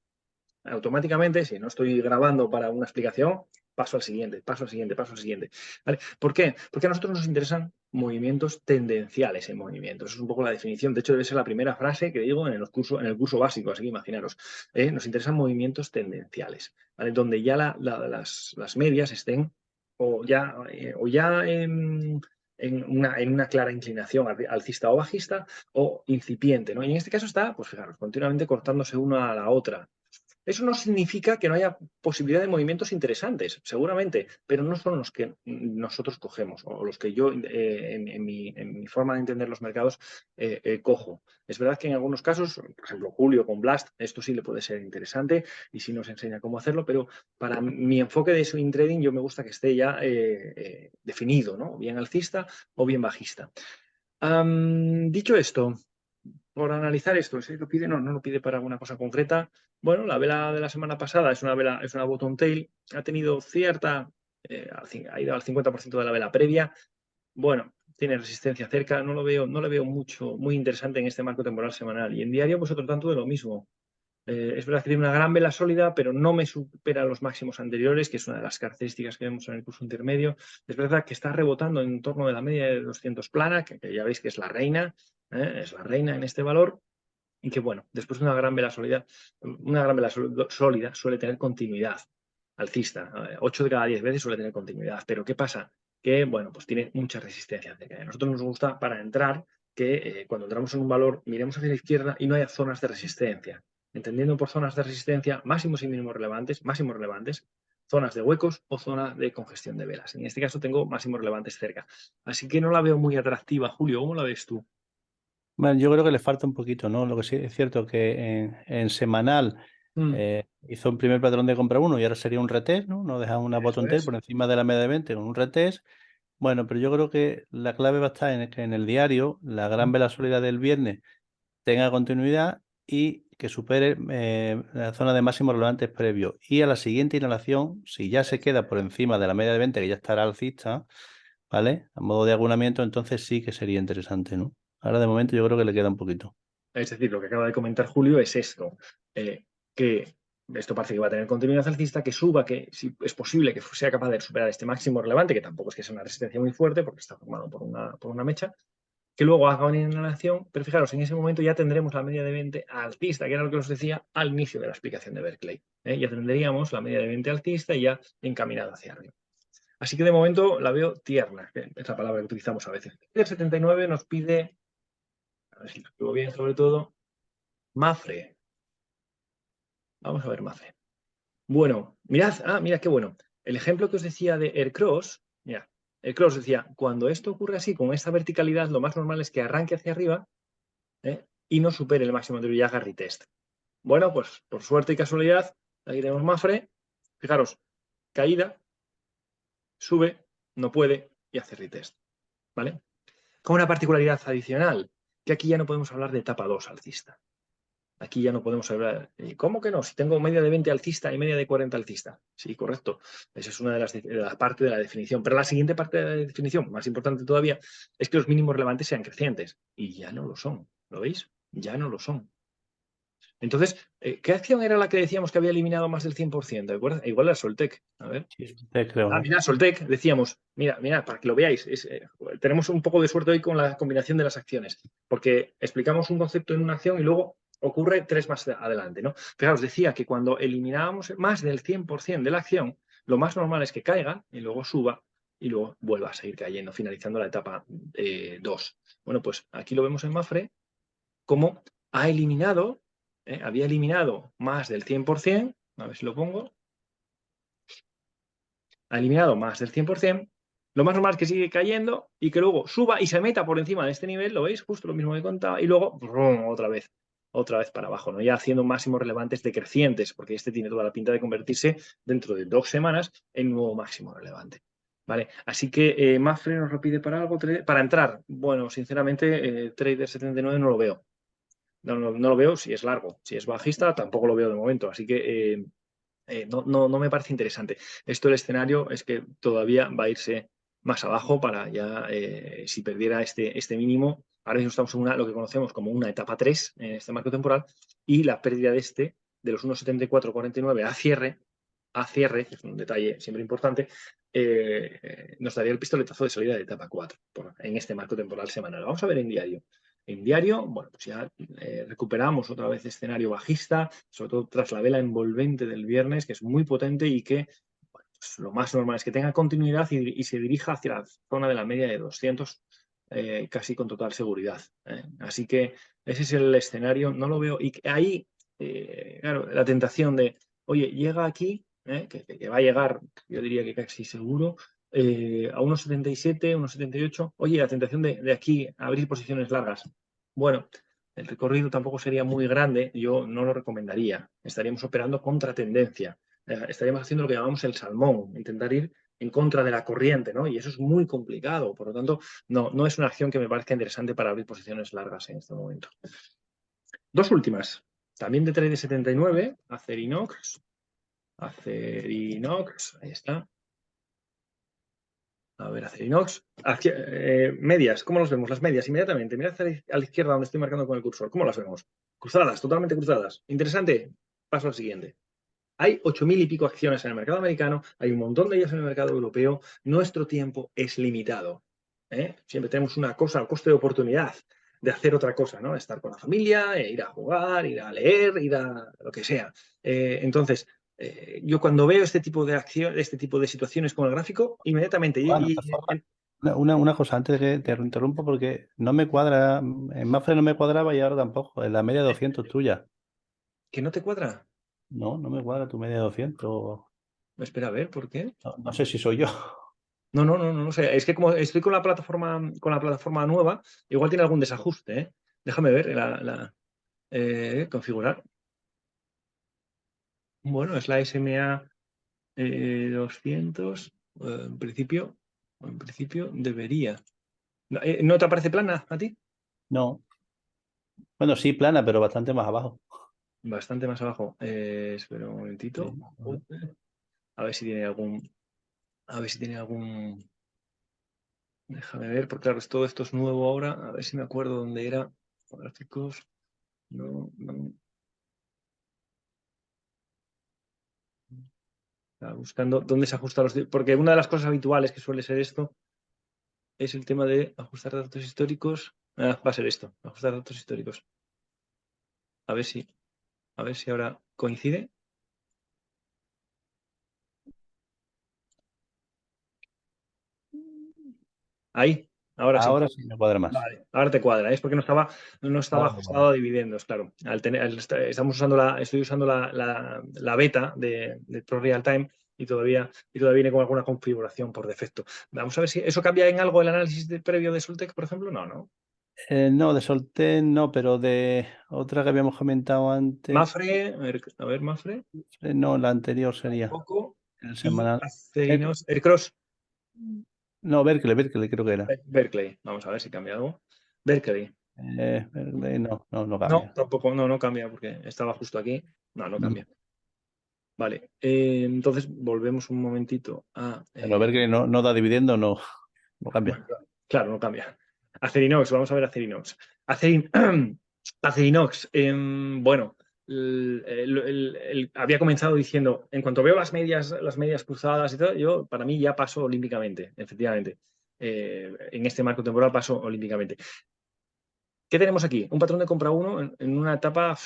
Automáticamente, si no estoy grabando para una explicación, paso al siguiente, paso al siguiente, paso al siguiente. ¿Vale? ¿Por qué? Porque a nosotros nos interesan movimientos tendenciales en movimientos. Eso es un poco la definición. De hecho, debe ser la primera frase que digo en el curso básico, así que imaginaros. Nos interesan movimientos tendenciales, ¿vale? Donde ya las medias estén o ya en una clara inclinación alcista o bajista o incipiente, ¿no? Y en este caso está, pues fijaros, continuamente cortándose una a la otra. Eso no significa que no haya posibilidad de movimientos interesantes, seguramente, pero no son los que nosotros cogemos o los que yo en mi forma de entender los mercados cojo. Es verdad que en algunos casos, por ejemplo, Julio con Blast, esto sí le puede ser interesante y sí nos enseña cómo hacerlo, pero para mi enfoque de swing trading yo me gusta que esté ya definido, ¿no? Bien alcista o bien bajista. Dicho esto, por analizar esto, si lo pide, no lo pide para alguna cosa concreta. Bueno, la vela de la semana pasada es una bottom tail, ha tenido cierta, ha ido al 50% de la vela previa. Bueno, tiene resistencia cerca, no le veo muy interesante en este marco temporal semanal. Y en diario, pues otro tanto de lo mismo. Es verdad que tiene una gran vela sólida, pero no me supera los máximos anteriores, que es una de las características que vemos en el curso intermedio. Es verdad que está rebotando en torno de la media de 200 plana, que ya veis que es la reina en este valor, y que, bueno, después de una gran vela sólida suele tener continuidad alcista. 8 de cada 10 veces suele tener continuidad. Pero ¿qué pasa? Que, bueno, pues tiene mucha resistencia cerca. A nosotros nos gusta para entrar que cuando entramos en un valor miremos hacia la izquierda y no haya zonas de resistencia. Entendiendo por zonas de resistencia máximos y mínimos relevantes, zonas de huecos o zona de congestión de velas. En este caso tengo máximos relevantes cerca. Así que no la veo muy atractiva. Julio, ¿cómo la ves tú? Bueno, yo creo que le falta un poquito, ¿no? Lo que sí es cierto que en semanal Mm, hizo un primer patrón de compra 1 y ahora sería un retest, ¿no? No deja una eso bottom tail es. por encima de la media de 20 con un retest. Bueno, pero yo creo que la clave va a estar en que en el diario la gran Mm. vela sólida del viernes tenga continuidad y que supere la zona de máximos relevantes previos. Y a la siguiente inhalación, si ya se queda por encima de la media de 20, que ya estará alcista, ¿vale? A modo de agunamiento, entonces sí que sería interesante, ¿no? Ahora de momento yo creo que le queda un poquito. Es decir, lo que acaba de comentar Julio es esto, que esto parece que va a tener continuidad alcista, que suba, que si es posible que sea capaz de superar este máximo relevante, que tampoco es que sea una resistencia muy fuerte porque está formado por una mecha, que luego haga una inhalación, pero fijaros, en ese momento ya tendremos la media de 20 alcista, que era lo que os decía al inicio de la explicación de Berkeley. Ya tendríamos la media de 20 alcista y ya encaminada hacia arriba. Así que de momento la veo tierna, que es la palabra que utilizamos a veces. El 79 nos pide, a ver si lo escribo bien sobre todo, Mafre. Vamos a ver Mafre. Bueno, mirad qué bueno. El ejemplo que os decía de Aircross, mira, Aircross decía, cuando esto ocurre así, con esta verticalidad, lo más normal es que arranque hacia arriba y no supere el máximo anterior y haga retest. Bueno, pues por suerte y casualidad, aquí tenemos Mafre. Fijaros, caída, sube, no puede y hace retest. ¿Vale? Con una particularidad adicional, que aquí ya no podemos hablar de etapa 2 alcista. Aquí ya no podemos hablar. ¿Cómo que no? Si tengo media de 20 alcista y media de 40 alcista. Sí, correcto. Esa es una de la parte de la definición. Pero la siguiente parte de la definición, más importante todavía, es que los mínimos relevantes sean crecientes. Y ya no lo son. ¿Lo veis? Ya no lo son. Entonces, ¿qué acción era la que decíamos que había eliminado más del 100%? ¿De acuerdo? Igual era Soltec. A ver. Sí, creo, ¿no? Mira, Soltec, decíamos, mira, para que lo veáis, tenemos un poco de suerte hoy con la combinación de las acciones, porque explicamos un concepto en una acción y luego ocurre 3 más adelante, ¿no? Fijaos, decía que cuando eliminábamos más del 100% de la acción, lo más normal es que caiga y luego suba y luego vuelva a seguir cayendo, finalizando la etapa 2. Bueno, pues aquí lo vemos en Mafre, como había eliminado más del 100%, a ver si lo pongo, ha eliminado más del 100%, lo más normal es que sigue cayendo y que luego suba y se meta por encima de este nivel, ¿lo veis? Justo lo mismo que contaba, y luego ¡brum! otra vez para abajo, ¿no? Ya haciendo máximos relevantes decrecientes, porque este tiene toda la pinta de convertirse dentro de 2 semanas en un nuevo máximo relevante. ¿Vale? Así que Mafre nos lo pide para algo, para entrar. Bueno, sinceramente, Trader 79 no lo veo. No lo veo si es largo. Si es bajista, tampoco lo veo de momento. Así que no me parece interesante. Esto el escenario es que todavía va a irse más abajo para ya, si perdiera este mínimo, ahora mismo estamos en lo que conocemos como una etapa 3 en este marco temporal y la pérdida de los 1,7449 a cierre, que es un detalle siempre importante, nos daría el pistoletazo de salida de etapa 4 en este marco temporal semanal. Vamos a ver en diario. En diario, bueno, pues ya recuperamos otra vez escenario bajista, sobre todo tras la vela envolvente del viernes, que es muy potente y que bueno, pues lo más normal es que tenga continuidad y se dirija hacia la zona de la media de 200 casi con total seguridad. Así que ese es el escenario, no lo veo. Y ahí, claro, la tentación de, oye, llega aquí, que va a llegar, yo diría que casi seguro, a unos 77, unos 78. Oye, la tentación de aquí abrir posiciones largas. Bueno, el recorrido tampoco sería muy grande, yo no lo recomendaría. Estaríamos operando contra tendencia. Estaríamos haciendo lo que llamamos el salmón, intentar ir en contra de la corriente, ¿no? Y eso es muy complicado. Por lo tanto, no es una acción que me parezca interesante para abrir posiciones largas en este momento. Dos últimas. También de trade 79, Acerinox. Acerinox, ahí está. A ver, Acerinox. Medias, ¿cómo los vemos? Las medias, inmediatamente. Mirad a la izquierda donde estoy marcando con el cursor. ¿Cómo las vemos? Cruzadas, totalmente cruzadas. Interesante. Paso al siguiente. Hay 8.000 y pico acciones en el mercado americano, hay un montón de ellas en el mercado europeo. Nuestro tiempo es limitado. Siempre tenemos una cosa, un coste de oportunidad de hacer otra cosa, ¿no? Estar con la familia, ir a jugar, ir a leer, ir a lo que sea. Entonces, yo cuando veo este tipo de acción, este tipo de situaciones con el gráfico, inmediatamente. Bueno, de todas formas, una cosa antes de que te interrumpo porque no me cuadra, en Mafre no me cuadraba y ahora tampoco, en la media de 200 tuya. ¿Que no te cuadra? No, no me cuadra tu media de 200. Espera, a ver, ¿por qué? No, no sé si soy yo. No sé. Es que como estoy con la plataforma nueva, igual tiene algún desajuste, ¿eh? Déjame ver configurar. Bueno, es la SMA 200. En principio debería. ¿No te aparece plana a ti? No. Bueno, sí, plana, pero bastante más abajo. Bastante más abajo. Espera un Sí. momentito. A ver si tiene algún. A ver si tiene algún. Déjame ver, porque claro, todo esto es nuevo ahora. A ver si me acuerdo dónde era. Gráficos. No, no. Estaba buscando dónde se ajustan los... Porque una de las cosas habituales que suele ser esto es el tema de ajustar datos históricos. Va a ser esto, ajustar datos históricos. A ver si ahora coincide. Ahí, ahora sí. Ahora sí me cuadra más. Vale, ahora te cuadra. Es porque no estaba Ahora me cuadra. ajustado a dividendos, claro. Estoy usando la beta de Pro Real Time y todavía viene con alguna configuración por defecto. Vamos a ver si eso cambia en algo el análisis previo de Soltec, por ejemplo. No, no. No, de Solten no, pero de otra que habíamos comentado antes, Mafre, a ver, Mafre, no, la anterior sería poco. el Y semanal. Eh, Acerinos, Aircross, no, Berkeley creo que era. Berkeley. Vamos a ver si cambia algo. Berkeley. Berkeley no No, cambia. tampoco, no cambia porque estaba justo aquí. No, no Mm. cambia. Vale, entonces volvemos un momentito a... Pero Berkeley no da dividendo, no cambia. bueno, claro, no cambia. Acerinox, vamos a ver Acerinox. Acerinox, bueno, había comenzado diciendo, en cuanto veo las medias cruzadas y todo, para mí ya paso olímpicamente, efectivamente. En este marco temporal paso olímpicamente. ¿Qué tenemos aquí? Un patrón de compra 1 en una etapa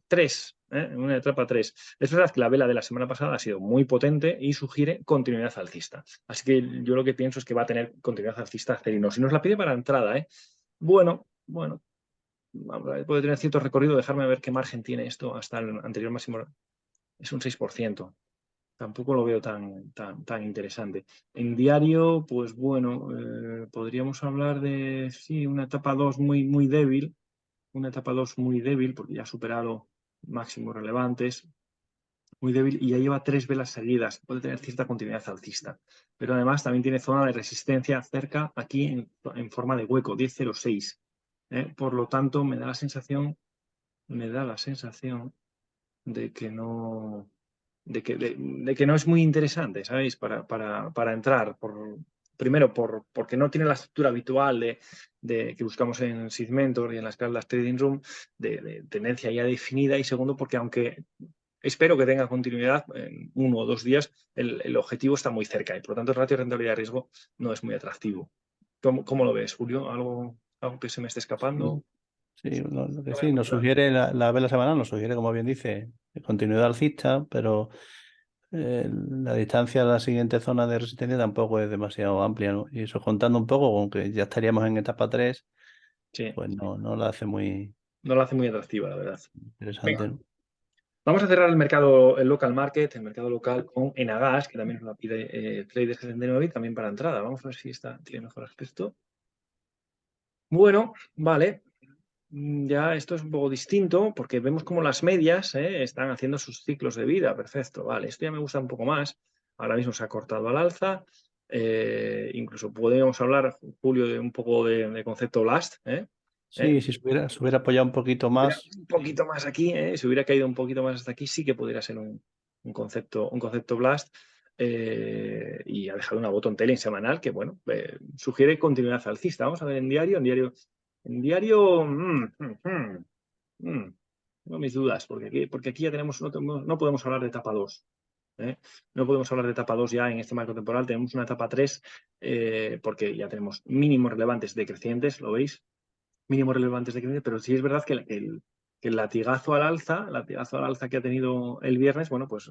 3. En una etapa 3. Es verdad que la vela de la semana pasada ha sido muy potente y sugiere continuidad alcista. Así que yo lo que pienso es que va a tener continuidad alcista Acerinox. Si nos la pide para entrada, bueno, vamos a ver, puede tener cierto recorrido. Dejarme ver qué margen tiene esto hasta el anterior máximo. Es un 6%. Tampoco lo veo tan interesante. En diario, pues bueno, podríamos hablar de, sí, una etapa 2 muy, muy débil. Una etapa 2 muy débil, porque ya ha superado máximos relevantes, muy débil, y ya lleva 3 velas seguidas. Puede tener cierta continuidad alcista. Pero además también tiene zona de resistencia cerca, aquí en forma de hueco, 10.06. Por lo tanto, me da la sensación de que no, de que no es muy interesante, ¿sabéis? Para entrar. Primero, porque no tiene la estructura habitual que buscamos en Segmentor y en las escalas Trading Room, de tendencia ya definida. Y segundo, porque aunque espero que tenga continuidad en 1 o 2 días, el objetivo está muy cerca y por lo tanto el ratio de rentabilidad de riesgo no es muy atractivo. ¿Cómo lo ves, Julio? ¿Algo que se me esté escapando? Sí, lo que No voy a sí, nos encontrar. sugiere la vela semanal, nos sugiere, como bien dice, continuidad alcista, pero la distancia a la siguiente zona de resistencia tampoco es demasiado amplia, ¿no? Y eso contando un poco con que ya estaríamos en etapa 3, Sí, pues no la hace muy no lo hace muy atractiva, la verdad. interesante, Venga. ¿no? Vamos a cerrar el mercado, el local market, el mercado local con Enagas, que también nos la pide Trader 79 y también para entrada. Vamos a ver si esta tiene mejor aspecto. Bueno, vale. Ya esto es un poco distinto porque vemos como las medias están haciendo sus ciclos de vida. Perfecto, vale. Esto ya me gusta un poco más. Ahora mismo se ha cortado al alza. Incluso podríamos hablar, Julio, de un poco de concepto blast. Sí, si se hubiera apoyado un poquito Hubiera más, un poquito más aquí, si hubiera caído un poquito más hasta aquí, sí que pudiera ser un concepto blast. Y ha dejado una bottom tail en semanal que, bueno, sugiere continuidad alcista. Vamos a ver en diario. Tengo mis dudas, porque aquí ya no podemos hablar de etapa 2. No podemos hablar de etapa 2 ya en este marco temporal. Tenemos una etapa 3 porque ya tenemos mínimos relevantes decrecientes, ¿lo veis? Mínimos relevantes de crecimiento, pero sí es verdad que el latigazo al alza que ha tenido el viernes, bueno, pues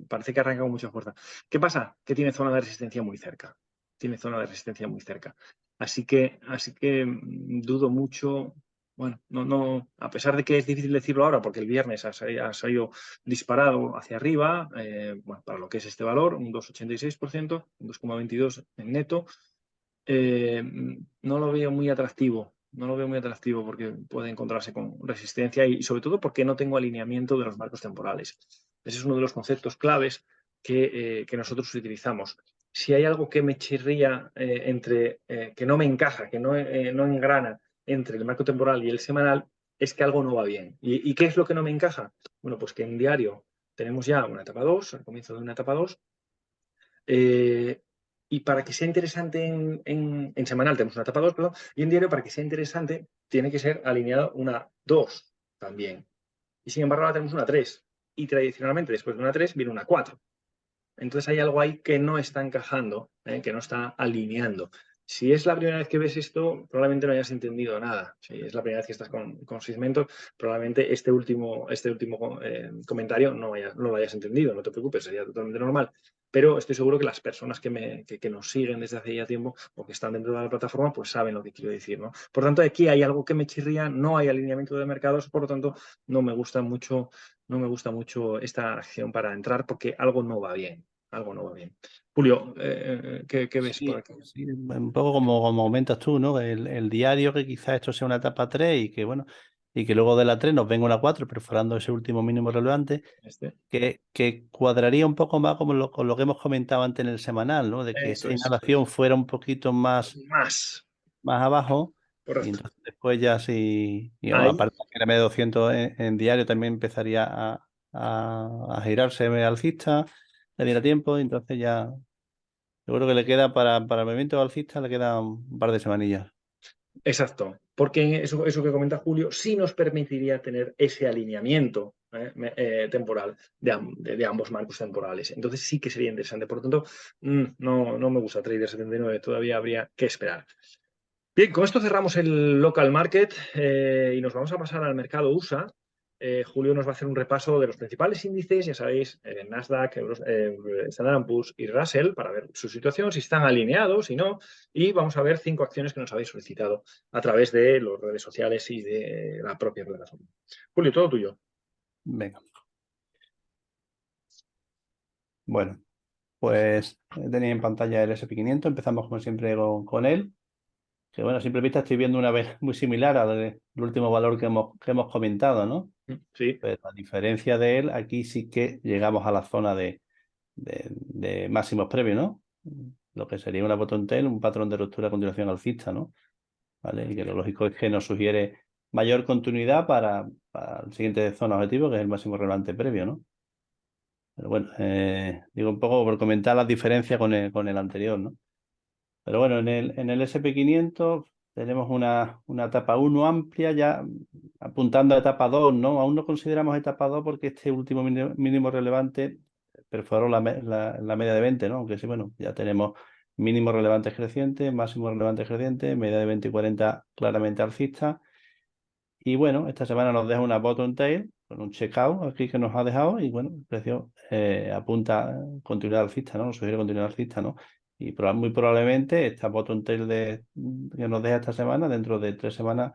parece que arranca con mucha fuerza. ¿Qué pasa? Que tiene zona de resistencia muy cerca. Tiene zona de resistencia muy cerca. Así que dudo mucho. Bueno, no, a pesar de que es difícil decirlo ahora, porque el viernes ha salido disparado hacia arriba, bueno, para lo que es este valor, un 2,86%, un 2,22 en neto, eh, no lo veo muy atractivo. No lo veo muy atractivo porque puede encontrarse con resistencia y sobre todo porque no tengo alineamiento de los marcos temporales. Ese es uno de los conceptos claves que nosotros utilizamos. Si hay algo que me chirría que no me encaja, que no engrana entre el marco temporal y el semanal, es que algo no va bien. ¿Y qué es lo que no me encaja? Bueno, pues que en diario tenemos ya una etapa 2, al comienzo de una etapa 2, Y para que sea interesante en semanal tenemos una etapa 2, perdón, y en diario para que sea interesante tiene que ser alineado una 2 también. Y sin embargo ahora tenemos una 3. Y tradicionalmente después de una 3 viene una 4. Entonces hay algo ahí que no está encajando, que no está alineando. Si es la primera vez que ves esto, probablemente no hayas entendido nada. Si es la primera vez que estás con Sysmentor, probablemente este último comentario no lo hayas entendido. No te preocupes, sería totalmente normal. Pero estoy seguro que las personas que nos siguen desde hace ya tiempo o que están dentro de la plataforma, pues saben lo que quiero decir, ¿no? Por tanto, aquí hay algo que me chirría, no hay alineamiento de mercados, por lo tanto, no me gusta mucho esta acción para entrar porque algo no va bien. Algo no va bien. Julio, ¿qué ves por Sí, aquí? sí, un poco como comentas tú, ¿no? El diario, que quizás esto sea una etapa 3 y que, bueno, y que luego de la 3 nos venga una 4 perforando ese último mínimo relevante, que cuadraría un poco más con lo que hemos comentado antes en el semanal, ¿no? De que Eso esta es. inhalación fuera un poquito Más. más abajo, y Correcto. entonces después ya sí, y Ahí, aparte que la media 200 en diario también empezaría a girarse alcista, le diera tiempo, y entonces ya yo creo que le queda para el movimiento alcista, le queda un par de semanillas. exacto. Porque eso que comenta Julio sí nos permitiría tener ese alineamiento temporal de ambos marcos temporales. Entonces sí que sería interesante. Por lo tanto, no me gusta Trader 79. Todavía habría que esperar. Bien, con esto cerramos el local market y nos vamos a pasar al mercado USA. Julio nos va a hacer un repaso de los principales índices, ya sabéis, Nasdaq, Standard & Poor's y Russell, para ver su situación, si están alineados, si no, y vamos a ver 5 acciones que nos habéis solicitado a través de las redes sociales y de la propia plataforma. Julio, todo tuyo. Venga, bueno, pues tenéis en pantalla el SP 500. Empezamos como siempre con él, que bueno, a simple vista estoy viendo una vez muy similar al último valor que hemos comentado, ¿no? Sí, Pero a diferencia de él, aquí sí que llegamos a la zona de máximos previos, ¿no? Lo que sería una bottom tail, un patrón de ruptura a continuación alcista, ¿no? ¿Vale? Y que lo lógico es que nos sugiere mayor continuidad para el siguiente zona objetivo, que es el máximo relevante previo, ¿no? Pero bueno, digo un poco por comentar las diferencias con el anterior, ¿no? Pero bueno, en el SP 500 tenemos una etapa 1 amplia, ya apuntando a etapa 2, ¿no? Aún no consideramos etapa 2 porque este último mínimo relevante perforó la media de 20, ¿no? Aunque sí, bueno, ya tenemos mínimos relevantes crecientes, máximos relevantes crecientes, media de 20 y 40 claramente alcista. Y bueno, esta semana nos deja una bottom tail con un checkout aquí que nos ha dejado, y bueno, el precio apunta a continuidad alcista, ¿no? Nos sugiere continuidad alcista, ¿no? Y muy probablemente esta bottom tail que nos deja esta semana, dentro de 3 semanas,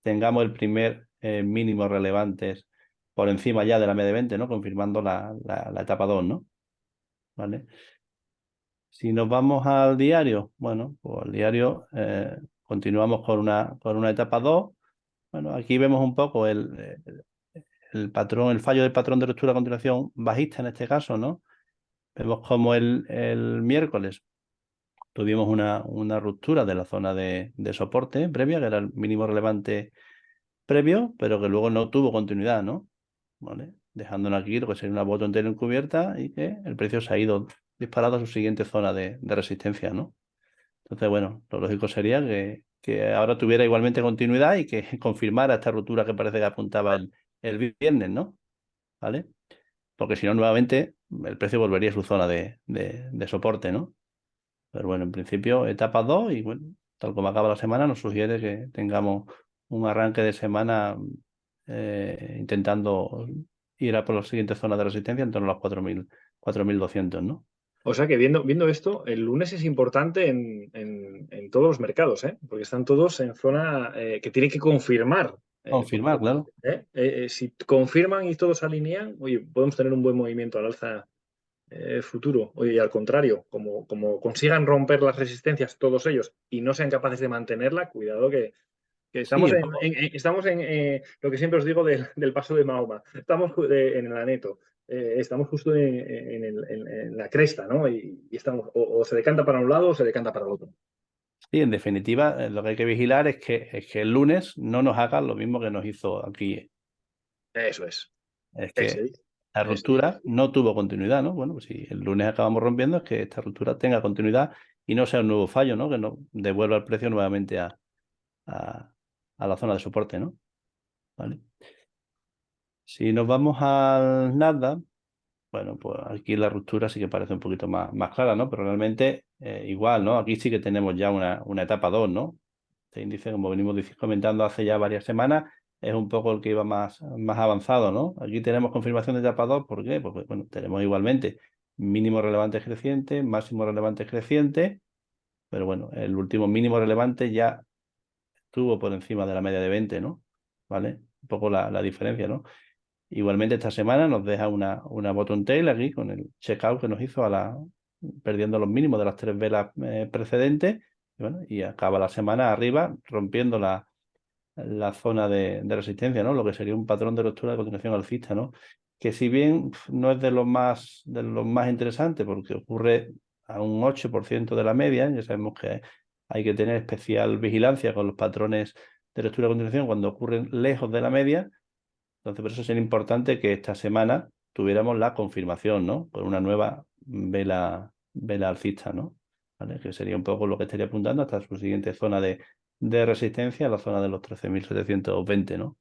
tengamos el primer mínimo relevantes por encima ya de la media de 20, ¿no? Confirmando la etapa 2, ¿no? ¿Vale? Si nos vamos al diario, bueno, pues al diario continuamos con una etapa 2. Bueno, aquí vemos un poco el patrón, el fallo del patrón de ruptura a continuación bajista en este caso, ¿no? Vemos como el miércoles tuvimos una ruptura de la zona de soporte previa, que era el mínimo relevante previo, pero que luego no tuvo continuidad, ¿no? ¿Vale? Dejándonos aquí lo que sería una bottom tail encubierta, y que el precio se ha ido disparado a su siguiente zona de resistencia, ¿no? Entonces, bueno, lo lógico sería que ahora tuviera igualmente continuidad y que confirmara esta ruptura que parece que apuntaba el viernes, ¿no? ¿Vale? Porque si no, nuevamente el precio volvería a su zona de soporte, ¿no? Pero bueno, en principio, etapa 2, y bueno, tal como acaba la semana, nos sugiere que tengamos un arranque de semana intentando ir a por las siguientes zonas de resistencia en torno a los 4.200, ¿no? o sea que viendo esto, el lunes es importante en todos los mercados, porque están todos en zona que tiene que confirmar. Confirmar, claro. Si confirman y todos alinean, oye, podemos tener un buen movimiento al alza futuro. Oye, y al contrario, como consigan romper las resistencias todos ellos y no sean capaces de mantenerla, cuidado que Sí, estamos un en, poco. estamos en lo que siempre os digo del paso de Mahoma. Estamos en el aneto. Estamos justo en la cresta, ¿no? Y estamos, o se decanta para un lado o se decanta para el otro. Sí, en definitiva, lo que hay que vigilar es que el lunes no nos haga lo mismo que nos hizo aquí. Eso es. Es Ese que es. la ruptura no tuvo continuidad, ¿no? Bueno, pues si el lunes acabamos rompiendo, es que esta ruptura tenga continuidad y no sea un nuevo fallo, ¿no? Que no devuelva el precio nuevamente a, a la zona de soporte, ¿no? ¿Vale? Si nos vamos al Nasdaq, bueno, pues aquí la ruptura sí que parece un poquito más clara, ¿no? Pero realmente igual, ¿no? Aquí sí que tenemos ya una etapa 2, ¿no? Este índice, como venimos comentando hace ya varias semanas, es un poco el que iba más avanzado, ¿no? Aquí tenemos confirmación de etapa 2, ¿por qué? Porque, bueno, tenemos igualmente mínimo relevante creciente, máximo relevante creciente, pero bueno, el último mínimo relevante ya estuvo por encima de la media de 20, ¿no? ¿Vale? Un poco la diferencia, ¿no? Igualmente esta semana nos deja una bottom tail aquí con el checkout que nos hizo perdiendo los mínimos de las 3 velas precedentes. Y, bueno, y acaba la semana arriba rompiendo la zona de resistencia, ¿no? Lo que sería un patrón de ruptura de continuación alcista, ¿no? Que si bien no es de los más interesantes porque ocurre a un 8% de la media, ya sabemos que hay que tener especial vigilancia con los patrones de ruptura de continuación cuando ocurren lejos de la media. Entonces, por eso sería importante que esta semana tuviéramos la confirmación, ¿no? Por una nueva vela alcista, ¿no? ¿Vale? Que sería un poco lo que estaría apuntando hasta su siguiente zona de resistencia, la zona de los 13.720, ¿no?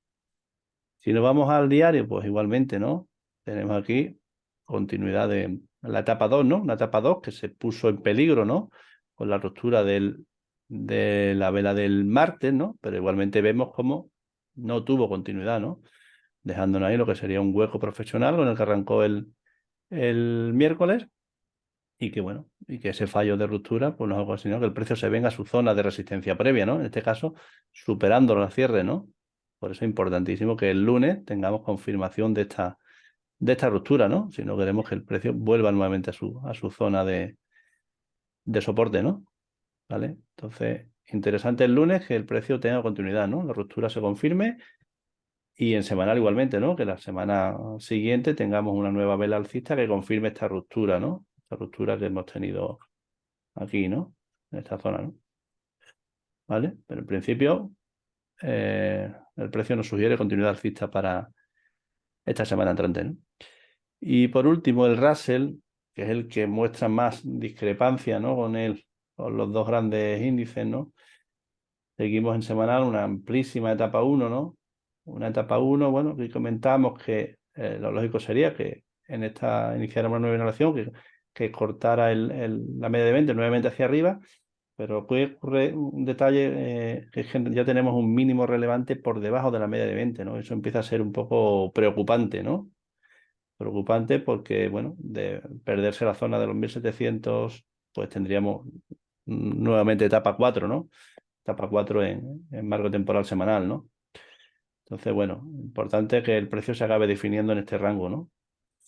Si nos vamos al diario, pues igualmente, ¿no? Tenemos aquí continuidad de la etapa 2, ¿no? Una etapa 2 que se puso en peligro, ¿no? Con la ruptura de la vela del martes, ¿no? Pero igualmente vemos cómo no tuvo continuidad, ¿no? Dejándonos ahí lo que sería un hueco profesional con el que arrancó el miércoles y que, bueno, y que ese fallo de ruptura pues nos ha ocasionado que el precio se venga a su zona de resistencia previa, ¿no? En este caso, superando la cierre, ¿no? Por eso es importantísimo que el lunes tengamos confirmación de esta ruptura, ¿no? Si no queremos que el precio vuelva nuevamente a su zona de soporte, ¿no? ¿Vale? Entonces, interesante el lunes que el precio tenga continuidad, ¿no? La ruptura se confirme y en semanal igualmente, ¿no? Que la semana siguiente tengamos una nueva vela alcista que confirme esta ruptura, ¿no? Esta ruptura que hemos tenido aquí, ¿no? En esta zona, ¿no? ¿Vale? Pero en principio el precio nos sugiere continuidad alcista para esta semana entrante, ¿no? Y por último, el Russell, que es el que muestra más discrepancia, ¿no? Con los dos grandes índices, ¿no? Seguimos en semanal una amplísima etapa 1, ¿no? Una etapa 1, bueno, que comentamos que lo lógico sería que en esta iniciáramos una nueva inhalación, que cortara la media de 20 nuevamente hacia arriba, pero ocurre un detalle, que es que ya tenemos un mínimo relevante por debajo de la media de 20, ¿no? Eso empieza a ser un poco preocupante, ¿no? Preocupante porque, bueno, de perderse la zona de los 1.700, pues tendríamos nuevamente etapa 4, ¿no? Etapa 4 en marco temporal semanal, ¿no? Entonces, bueno, importante que el precio se acabe definiendo en este rango, ¿no?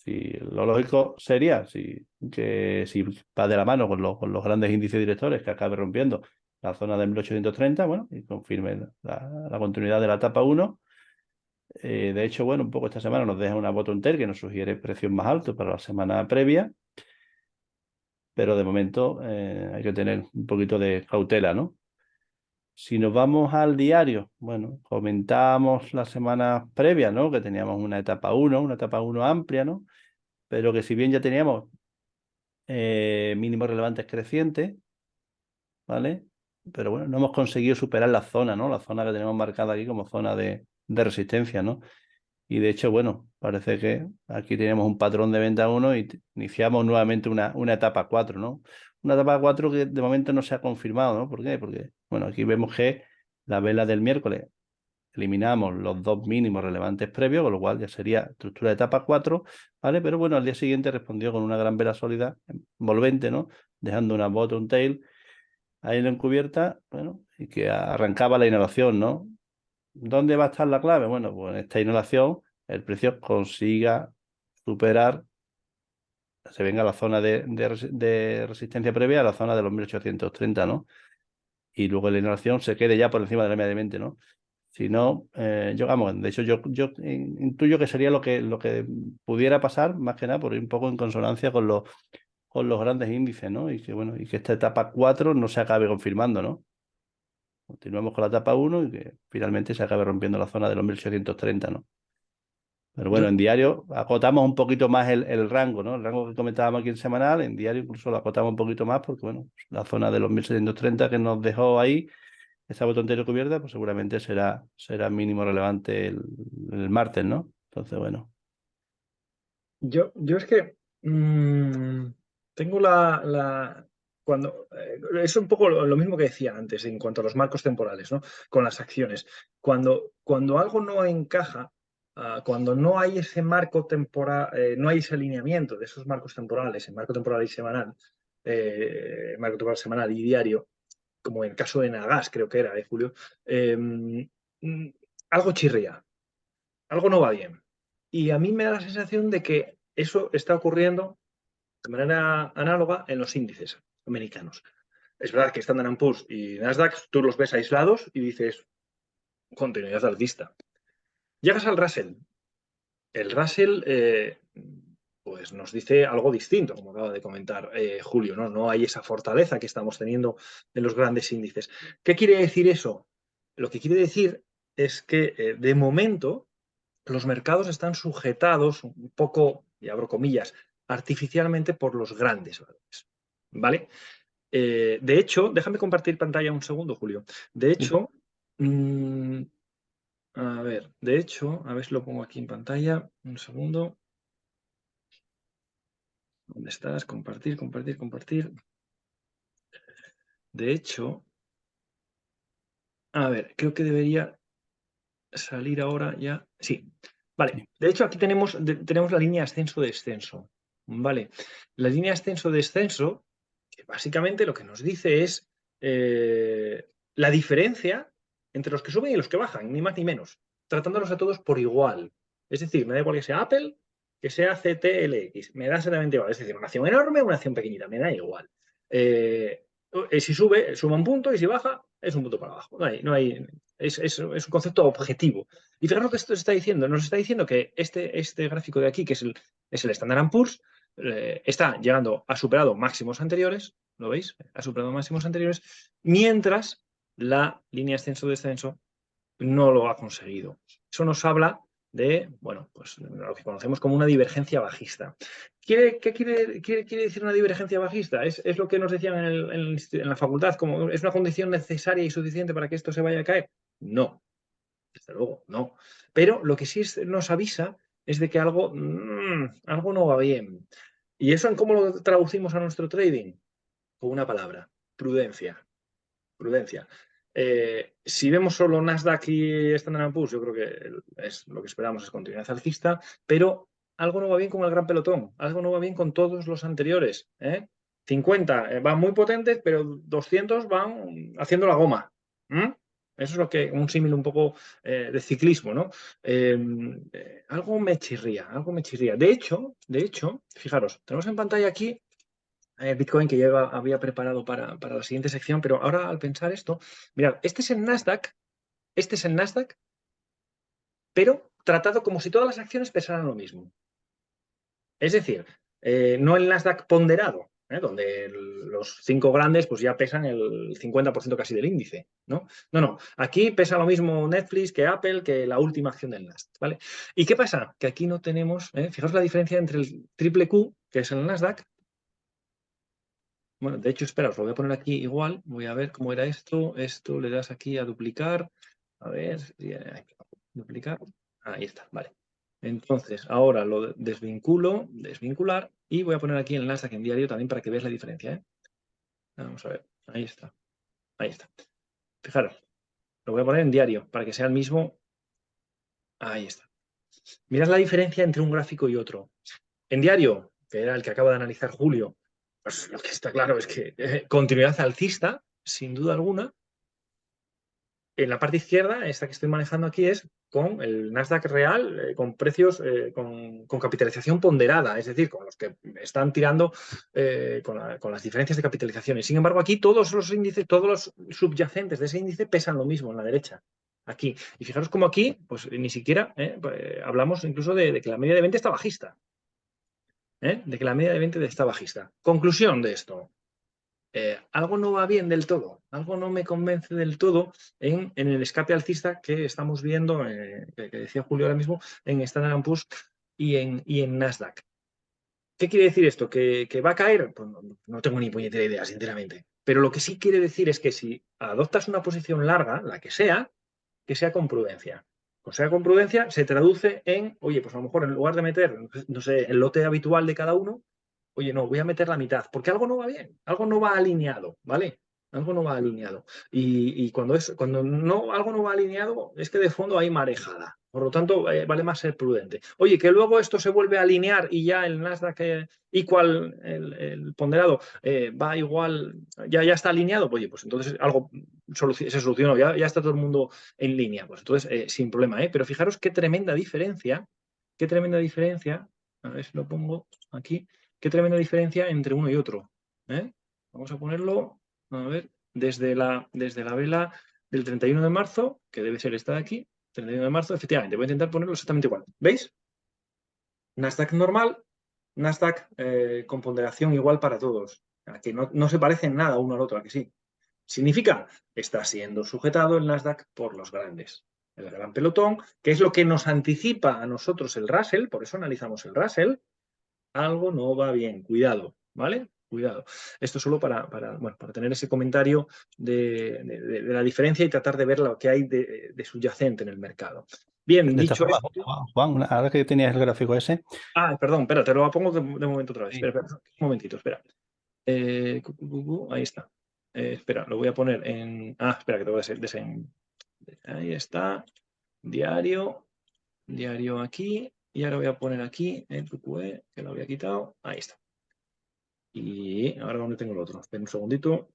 Lo lógico sería que si va de la mano con los grandes índices directores que acabe rompiendo la zona de 1.830, bueno, y confirme la continuidad de la etapa 1. De hecho, bueno, un poco esta semana nos deja una bottom tail que nos sugiere precios más altos para la semana previa, pero de momento hay que tener un poquito de cautela, ¿no? Si nos vamos al diario, bueno, comentamos la semana previa, ¿no? Que teníamos una etapa 1 amplia, ¿no? Pero que si bien ya teníamos mínimos relevantes crecientes, ¿vale? Pero bueno, no hemos conseguido superar la zona, ¿no? La zona que tenemos marcada aquí como zona de resistencia, ¿no? Y de hecho, bueno, parece que aquí tenemos un patrón de venta 1 y iniciamos nuevamente una etapa 4, ¿no? Una etapa 4 que de momento no se ha confirmado, ¿no? ¿Por qué? Porque, bueno, aquí vemos que la vela del miércoles eliminamos los dos mínimos relevantes previos, con lo cual ya sería estructura de etapa 4, ¿vale? Pero bueno, al día siguiente respondió con una gran vela sólida, envolvente, ¿no? Dejando una bottom tail ahí en encubierta, bueno, y que arrancaba la inhalación, ¿no? ¿Dónde va a estar la clave? Bueno, pues en esta inhalación el precio consiga superar, se venga a la zona de resistencia previa, a la zona de los 1.830, ¿no? Y luego la inhalación se quede ya por encima de la media de 20, ¿no? Si no, vamos, de hecho yo intuyo que sería lo que pudiera pasar, más que nada, por ir un poco en consonancia con los grandes índices, ¿no? Y que, bueno, y que esta etapa 4 no se acabe confirmando, ¿no? Continuamos con la etapa 1 y que finalmente se acabe rompiendo la zona de los 1.830, ¿no? Pero bueno, en diario acotamos un poquito más el rango, ¿no? El rango que comentábamos aquí en semanal, en diario incluso lo acotamos un poquito más porque, bueno, la zona de los 1730 que nos dejó ahí, esa botón anterior cubierta, pues seguramente será mínimo relevante el martes, ¿no? Entonces, bueno. Yo es que tengo cuando es un poco lo mismo que decía antes en cuanto a los marcos temporales, ¿no? Con las acciones. Cuando algo no encaja, cuando no hay ese marco temporal, no hay ese alineamiento de esos marcos temporales, el marco temporal y semanal, marco temporal semanal y diario, como en el caso de Nagas, creo que era, de Julio, eh, algo chirría, algo no va bien. Y a mí me da la sensación de que eso está ocurriendo de manera análoga en los índices americanos. Es verdad que Standard & Poor's y Nasdaq tú los ves aislados y dices continuidad alcista. Llegas al Russell. El Russell pues nos dice algo distinto, como acaba de comentar Julio, ¿no? No hay esa fortaleza que estamos teniendo en los grandes índices. ¿Qué quiere decir eso? Lo que quiere decir es que de momento los mercados están sujetados un poco, y abro comillas, artificialmente por los grandes valores. ¿Vale? De hecho, déjame compartir pantalla un segundo, Julio. De hecho, a ver, a ver si lo pongo aquí en pantalla. Un segundo. ¿Dónde estás? Compartir, compartir, compartir. De hecho, a ver, creo que debería salir ahora ya. Sí, vale. Sí. De hecho, aquí tenemos la línea ascenso-descenso. Vale. La línea ascenso-descenso, que básicamente lo que nos dice es la diferencia entre los que suben y los que bajan, ni más ni menos, tratándolos a todos por igual. Es decir, me da igual que sea Apple, que sea CTLX, me da exactamente igual. Es decir, una acción enorme, una acción pequeñita, me da igual. Si sube, suma un punto y si baja, es un punto para abajo. Es un concepto objetivo. Y fijaros lo que esto está diciendo. Nos está diciendo que este gráfico de aquí, que es el Standard & Poor's, ha superado máximos anteriores, ¿lo veis? Ha superado máximos anteriores, mientras la línea ascenso-descenso no lo ha conseguido. Eso nos habla de, bueno, pues lo que conocemos como una divergencia bajista. ¿Qué quiere decir una divergencia bajista? ¿Es lo que nos decían en la facultad, como es una condición necesaria y suficiente para que esto se vaya a caer? No, desde luego, no. Pero lo que sí nos avisa es de que algo no va bien. ¿Y eso en cómo lo traducimos a nuestro trading? Con una palabra, prudencia. Prudencia. Si vemos solo Nasdaq y Standard & Poor's, yo creo que es lo que esperamos es continuidad alcista, pero algo no va bien con el gran pelotón, algo no va bien con todos los anteriores. 50 van muy potentes, pero 200 van haciendo la goma. Eso es lo que, un símil un poco de ciclismo, ¿no? Algo me chirría, algo me chirría. De hecho, fijaros, tenemos en pantalla aquí Bitcoin que ya había preparado para la siguiente sección, pero ahora al pensar esto, mirad, este es el Nasdaq, pero tratado como si todas las acciones pesaran lo mismo. Es decir, no el Nasdaq ponderado, donde los 5 grandes pues ya pesan el 50% casi del índice, ¿no? No, aquí pesa lo mismo Netflix que Apple, que la última acción del Nasdaq, ¿vale? ¿Y qué pasa? Que aquí no tenemos, fijaos la diferencia entre el triple Q, que es el Nasdaq. Bueno, de hecho, espera, os lo voy a poner aquí igual. Voy a ver cómo era esto. Esto le das aquí a duplicar. A ver, duplicar. Ahí está, vale. Entonces, ahora lo desvincular, y voy a poner aquí el Nasdaq en diario también para que veáis la diferencia. Vamos a ver, ahí está. Ahí está. Fijaros, lo voy a poner en diario para que sea el mismo. Ahí está. Mirad la diferencia entre un gráfico y otro. En diario, que era el que acaba de analizar Julio, pues lo que está claro es que continuidad alcista, sin duda alguna. En la parte izquierda, esta que estoy manejando aquí es con el Nasdaq real, con precios, con capitalización ponderada, es decir, con los que están tirando con las diferencias de capitalizaciones. Sin embargo, aquí todos los índices, todos los subyacentes de ese índice pesan lo mismo en la derecha. Aquí. Y fijaros como aquí, pues ni siquiera hablamos incluso de que la media de 20 está bajista. De que la media de 20 está bajista. Conclusión de esto. algo no va bien del todo, algo no me convence del todo en el escape alcista que estamos viendo, que decía Julio ahora mismo, en Standard & Poor's y en Nasdaq. ¿Qué quiere decir esto? ¿Que va a caer? Pues no tengo ni puñetera idea, sinceramente. Pero lo que sí quiere decir es que si adoptas una posición larga, la que sea con prudencia. O sea, con prudencia se traduce en, oye, pues a lo mejor en lugar de meter, no sé, el lote habitual de cada uno, oye, no, voy a meter la mitad, porque algo no va bien, algo no va alineado, ¿vale? Algo no va alineado. Y cuando no, algo no va alineado, es que de fondo hay marejada. Por lo tanto, vale más ser prudente. Oye, que luego esto se vuelve a alinear y ya el Nasdaq igual, el ponderado, va igual, ya está alineado, oye, pues entonces algo se solucionó, ya está todo el mundo en línea. Pues entonces, sin problema, ¿eh? Pero fijaros qué tremenda diferencia, a ver si lo pongo aquí, qué tremenda diferencia entre uno y otro. ¿Eh? Vamos a ponerlo, a ver, desde la vela del 31 de marzo, que debe ser esta de aquí, 31 de marzo, efectivamente, voy a intentar ponerlo exactamente igual. ¿Veis? Nasdaq normal, Nasdaq con ponderación igual para todos. Que no se parecen nada uno al otro, ¿a que sí? Significa, está siendo sujetado el Nasdaq por los grandes. El gran pelotón, que es lo que nos anticipa a nosotros el Russell, por eso analizamos el Russell, algo no va bien, cuidado, ¿vale? Cuidado. Esto solo para tener ese comentario de la diferencia y tratar de ver lo que hay de subyacente en el mercado. Bien, De esta dicho forma, esto. Juan, ahora que tenías el gráfico ese, Perdón, espera, te lo pongo de momento otra vez. sí. Espera, un momentito, espera. Ahí está. Espera, lo voy a poner en. Espera, que te voy a ahí está. Diario. Diario aquí. Y ahora voy a poner aquí el QQE, que lo había quitado. Ahí está. Y ahora dónde tengo el otro. Espera un segundito.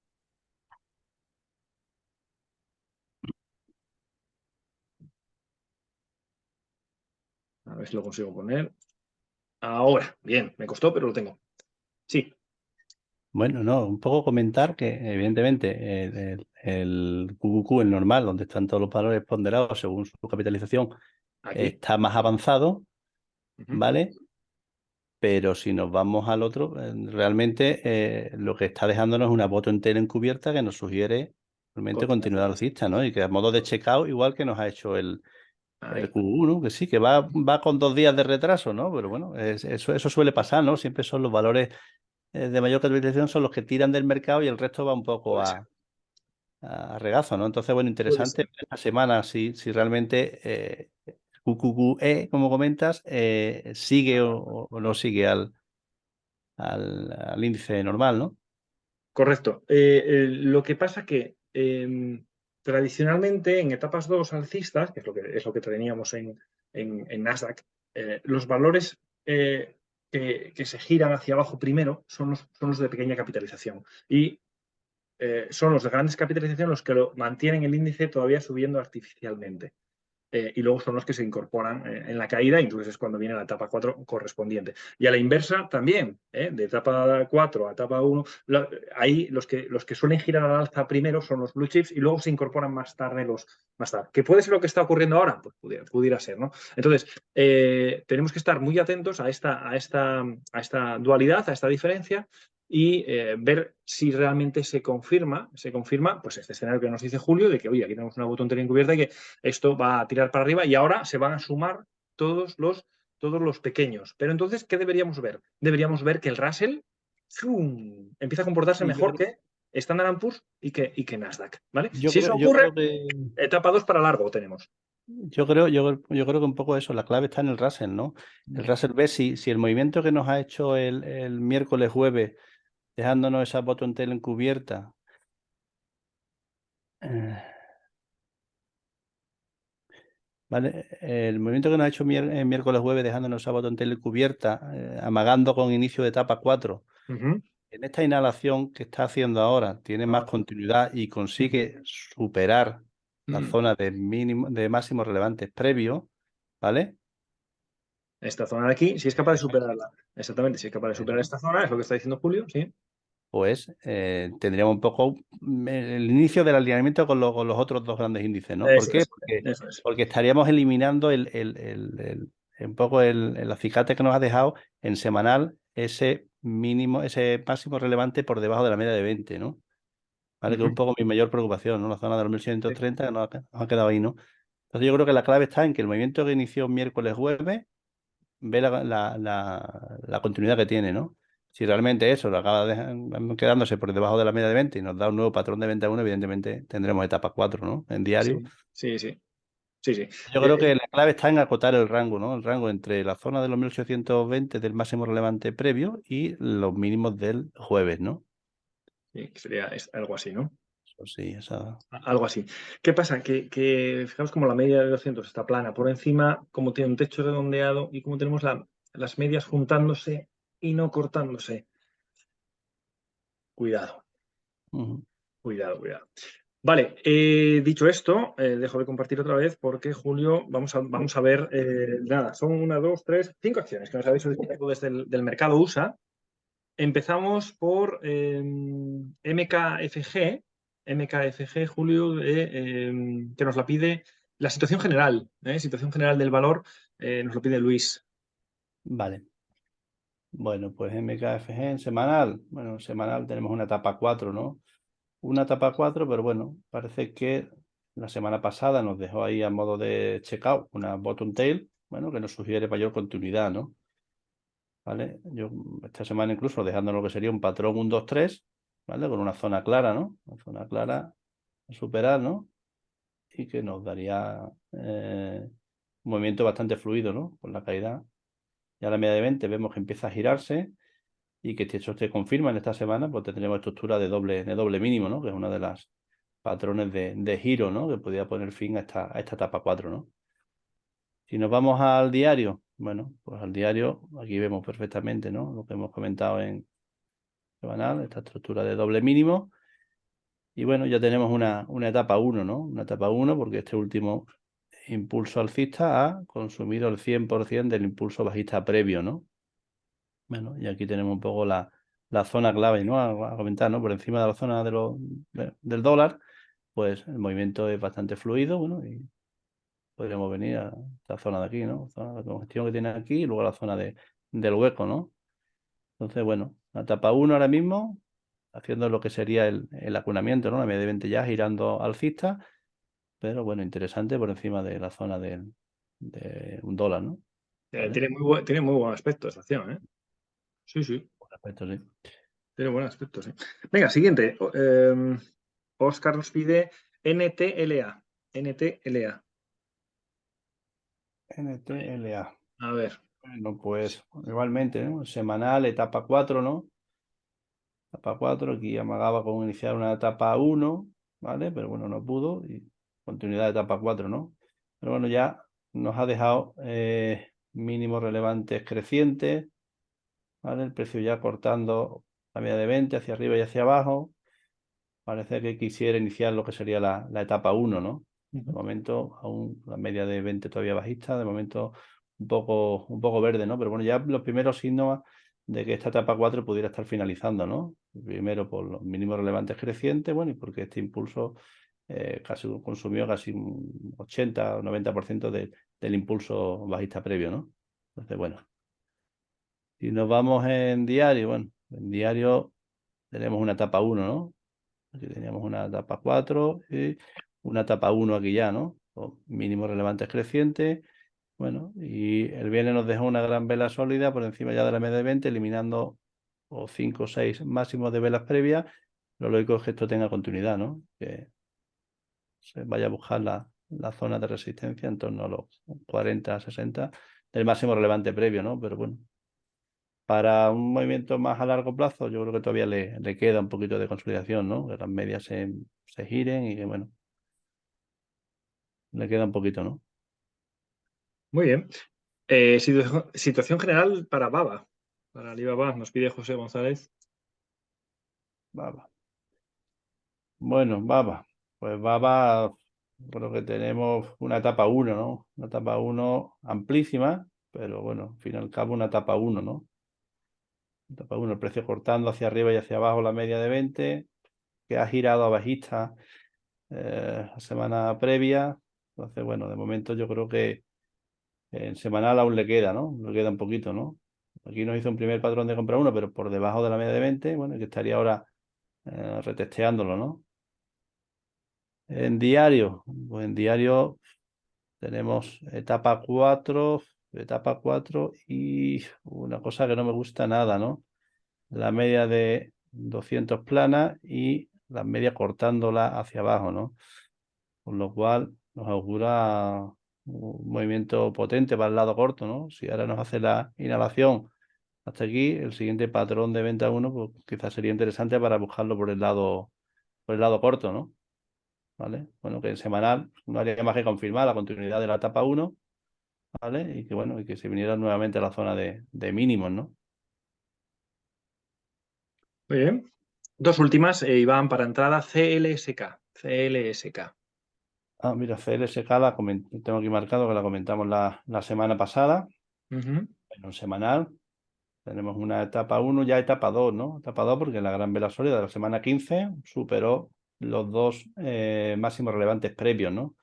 A ver si lo consigo poner. Ahora, bien, me costó, pero lo tengo. Sí, Bueno, no, un poco comentar que evidentemente el QQQ, el normal, donde están todos los valores ponderados según su capitalización, aquí. está más avanzado, Ujú. ¿vale? Pero si nos vamos al otro, realmente lo que está dejándonos es una bottom entera encubierta que nos sugiere realmente continuidad alcista, ¿no? Y que a modo de checkout, igual que nos ha hecho el Ahí. QQQ, ¿no? Que sí, que va con 2 días de retraso, ¿no? Pero bueno, eso suele pasar, ¿no? Siempre son los valores de mayor capitalización son los que tiran del mercado y el resto va un poco Puede ser. a regazo, ¿no? Entonces, bueno, Puede interesante ser. ver esta semana si realmente QQQE, como comentas, sigue o no sigue al índice normal, ¿no? Correcto. Lo que pasa que tradicionalmente en etapas 2 alcistas, que es lo que teníamos en Nasdaq, los valores que se giran hacia abajo primero son los de pequeña capitalización. Y son los de grandes capitalización los que lo mantienen el índice todavía subiendo artificialmente. Y luego son los que se incorporan en la caída, y entonces es cuando viene la etapa 4 correspondiente. Y a la inversa también, de etapa 4 a etapa 1, ahí los que suelen girar al alza primero son los blue chips y luego se incorporan más tarde más tarde. ¿Que puede ser lo que está ocurriendo ahora? Pues pudiera ser, ¿no? Entonces, tenemos que estar muy atentos a esta dualidad, a esta diferencia, y ver si realmente se confirma, pues este escenario que nos dice Julio, de que, oye, aquí tenemos una botón encubierta y que esto va a tirar para arriba y ahora se van a sumar todos los pequeños. Pero entonces, ¿qué deberíamos ver? Deberíamos ver que el Russell empieza a comportarse Sí, mejor que Standard & Poor's y que Nasdaq, ¿vale? yo Si creo, eso yo ocurre, creo que etapa 2 para largo tenemos. yo creo que un poco eso, la clave está en el Russell, ¿no? El Russell ve si el movimiento que nos ha hecho el miércoles jueves, dejándonos esa bottom tail encubierta, ¿vale? El movimiento que nos ha hecho miércoles jueves, dejándonos esa bottom tail cubierta, amagando con inicio de etapa 4, Ujú. en esta inhalación que está haciendo ahora, tiene más continuidad y consigue superar la Mm. zona de máximos relevantes previos, ¿vale? Esta zona de aquí, si es capaz de Eso es. superarla. Exactamente, si es capaz de Eso superar es. esta zona, es lo que está diciendo Julio, sí. Pues tendríamos un poco el inicio del alineamiento con los otros dos grandes índices, ¿no? ¿Por Eso qué? es, Porque, eso es. porque estaríamos eliminando un poco el acicate que nos ha dejado en semanal ese mínimo, ese máximo relevante por debajo de la media de 20, ¿no? ¿Vale? Que es Ujú. un poco mi mayor preocupación, ¿no? La zona de los Sí, 1130 que nos ha quedado ahí, ¿no? Entonces yo creo que la clave está en que el movimiento que inició miércoles jueves ve la continuidad que tiene, ¿no? Si realmente eso lo acaba quedándose por debajo de la media de 20 y nos da un nuevo patrón de venta 1, evidentemente tendremos etapa 4, ¿no? En diario. sí, sí, sí, sí, sí. Yo creo que la clave está en acotar el rango, ¿no? El rango entre la zona de los 1820 del máximo relevante previo y los mínimos del jueves, ¿no? Sí, que sería algo así, ¿no? Eso sí, esa... Algo así. ¿Qué pasa? Que fijaos como la media de 200 está plana por encima, como tiene un techo redondeado y como tenemos las medias juntándose y no cortándose. Cuidado, Ujú. cuidado, cuidado. Vale, dicho esto, dejo de compartir otra vez porque, Julio, vamos a ver, nada, son una, dos, tres, cinco acciones que nos habéis solicitado desde el del mercado USA. Empezamos por MKFG, MKFG, Julio, que nos la pide la situación general del valor, nos lo pide Luis. Vale. Bueno, pues MKFG en semanal. Bueno, en semanal tenemos una etapa 4, ¿no? Una etapa 4, pero bueno, parece que la semana pasada nos dejó ahí a modo de checkout una bottom tail, bueno, que nos sugiere mayor continuidad, ¿no? ¿Vale? Yo esta semana incluso dejando lo que sería un patrón 1, 2, 3, ¿vale? Con una zona clara, ¿no? Una zona clara a superar, ¿no? Y que nos daría un movimiento bastante fluido, ¿no? Con la caída. Ya a la media de 20 vemos que empieza a girarse y que eso se confirma en esta semana, pues tendremos estructura de doble mínimo, ¿no? Que es una de las patrones de giro, ¿no? Que podría poner fin a esta etapa 4, ¿no? Si nos vamos al diario, bueno, pues al diario aquí vemos perfectamente, ¿no? Lo que hemos comentado en semanal, esta estructura de doble mínimo. Y bueno, ya tenemos una etapa 1, ¿no? Una etapa 1 porque este último impulso alcista ha consumido el 100% del impulso bajista previo, ¿no? Bueno, y aquí tenemos un poco la zona clave, ¿no? A comentar, ¿no? Por encima de la zona del dólar, pues el movimiento es bastante fluido, bueno, y podríamos venir a esta zona de aquí, ¿no? Zona de congestión que tiene aquí y luego la zona del hueco, ¿no? Entonces, bueno, la etapa 1 ahora mismo, haciendo lo que sería el acunamiento, ¿no? La media de 20 ya girando alcista, pero bueno, interesante por encima de la zona de un dólar, ¿no? ¿Vale? Tiene muy buen aspecto esta acción, ¿eh? Sí, sí, Por aspecto, sí. tiene buen aspecto, sí. Venga, siguiente. Oscar nos pide NTLA. NTLA. NTLA. A ver. Bueno, pues igualmente, ¿no? Semanal, etapa 4, ¿no? Etapa 4, aquí amagaba con iniciar una etapa 1, ¿vale? Pero bueno, no pudo y continuidad de etapa 4, ¿no? Pero bueno, ya nos ha dejado mínimos relevantes crecientes, ¿vale? El precio ya cortando la media de 20 hacia arriba y hacia abajo. Parece que quisiera iniciar lo que sería la etapa 1, ¿no? De Ujú. momento, aún la media de 20 todavía bajista, de momento un poco verde, ¿no? Pero bueno, ya los primeros signos de que esta etapa 4 pudiera estar finalizando, ¿no? Primero por los mínimos relevantes crecientes, bueno, y porque este impulso casi consumió casi un 80 o 90% del impulso bajista previo, ¿no? Entonces, bueno, si nos vamos en diario, bueno, en diario tenemos una etapa 1, ¿no? Aquí teníamos una etapa 4 y una etapa 1 aquí ya, ¿no? Con mínimos relevantes crecientes. Bueno, y el viernes nos dejó una gran vela sólida por encima ya de la media de 20, eliminando o 5 o 6 máximos de velas previas. Lo lógico es que esto tenga continuidad, ¿no? Que se vaya a buscar la zona de resistencia en torno a los 40, 60 del máximo relevante previo, ¿no? Pero bueno, para un movimiento más a largo plazo, yo creo que todavía le queda un poquito de consolidación, ¿no? Que las medias se giren y que, bueno, le queda un poquito, ¿no? Muy bien. Situación general para Baba. Para Alibaba, nos pide José González. Baba. Bueno, Baba. Pues Baba, creo que tenemos una etapa 1, ¿no? Una etapa 1 amplísima, pero bueno, al fin y al cabo una etapa 1, ¿no? Etapa 1, el precio cortando hacia arriba y hacia abajo la media de 20, que ha girado a bajista la semana previa. Entonces, bueno, de momento yo creo que en semanal aún le queda, ¿no? Le queda un poquito, ¿no? Aquí nos hizo un primer patrón de compra 1, pero por debajo de la media de 20, bueno, que estaría ahora retesteándolo, ¿no? En diario, pues en diario tenemos etapa 4 y una cosa que no me gusta nada, ¿no? La media de 200 plana y la media cortándola hacia abajo, ¿no? Con lo cual nos augura un movimiento potente para el lado corto, ¿no? Si ahora nos hace la inhalación hasta aquí, el siguiente patrón de venta 1, pues quizás sería interesante para buscarlo por el lado corto, ¿no? ¿Vale? Bueno, que en semanal no haría más que confirmar la continuidad de la etapa 1, ¿vale? Y que bueno, y que se viniera nuevamente a la zona de mínimos, ¿no? Muy bien. Dos últimas, Iván, para entrada, CLSK. CLSK. Ah, mira, CLSK tengo aquí marcado que la comentamos la semana pasada. Ujú. Bueno, en semanal tenemos una etapa 1, ya etapa 2, ¿no? Etapa 2 porque la gran vela sólida de la semana 15 superó los dos máximos relevantes previos, ¿no?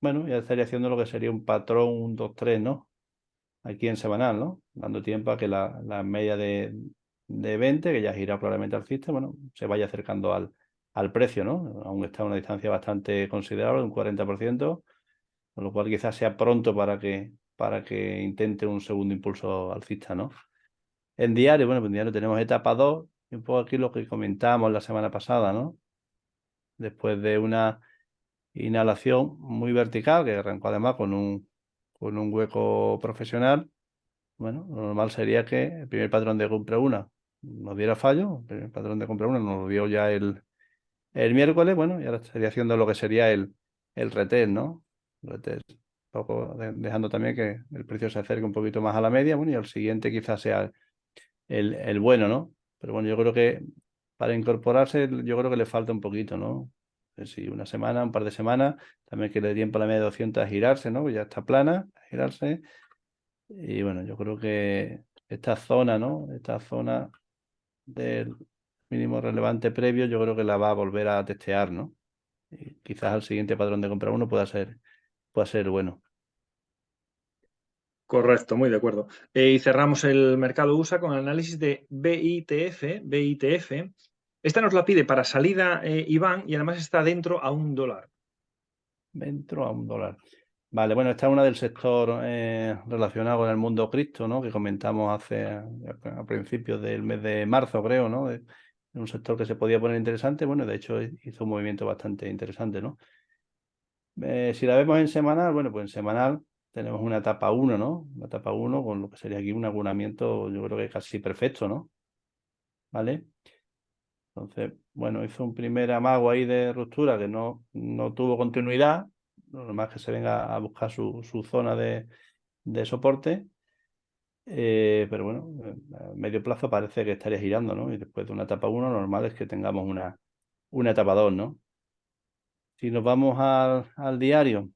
Bueno, ya estaría haciendo lo que sería un patrón 1, 2, 3, ¿no? Aquí en semanal, ¿no? Dando tiempo a que la media de 20, que ya ha girado probablemente alcista, bueno, se vaya acercando al precio, ¿no? Aún está a una distancia bastante considerable, un 40%, con lo cual quizás sea pronto para que intente un segundo impulso alcista, ¿no? En diario, bueno, pues en diario tenemos etapa 2 y un poco aquí lo que comentábamos la semana pasada, ¿no? Después de una inhalación muy vertical, que arrancó además con un hueco profesional. Bueno, lo normal sería que el primer patrón de compra 1 nos diera fallo, el primer patrón de compra 1 nos lo dio ya el miércoles, bueno, y ahora estaría haciendo lo que sería el retest, ¿no? Retest, un poco dejando también que el precio se acerque un poquito más a la media, bueno, y al siguiente quizás sea el bueno, ¿no? Pero bueno, yo creo que para incorporarse, yo creo que le falta un poquito, ¿no? Si una semana, un par de semanas, también que le dé tiempo a la media de 200 a girarse, ¿no? Pues ya está plana, a girarse. Y bueno, yo creo que esta zona, ¿no? Esta zona del mínimo relevante previo, yo creo que la va a volver a testear, ¿no? Y quizás al siguiente patrón de compra 1 pueda ser bueno. Correcto, muy de acuerdo. Y cerramos el mercado USA con el análisis de BITF. BITF. Esta nos la pide para salida, Iván, y además está dentro a $1. Dentro a $1. Vale, bueno, esta es una del sector relacionado con el mundo cripto, ¿no? Que comentamos a principios del mes de marzo, creo, ¿no? De un sector que se podía poner interesante. Bueno, de hecho hizo un movimiento bastante interesante, ¿no? Si la vemos en semanal, bueno, pues en semanal tenemos una etapa 1, ¿no? Una etapa 1 con lo que sería aquí un abonamiento, yo creo que casi perfecto, ¿no? ¿Vale? Entonces, bueno, hizo un primer amago ahí de ruptura que no tuvo continuidad. Lo normal es que se venga a buscar su zona de soporte. Pero bueno, a medio plazo parece que estaría girando, ¿no? Y después de una etapa 1, normal es que tengamos una etapa 2, ¿no? Si nos vamos al diario,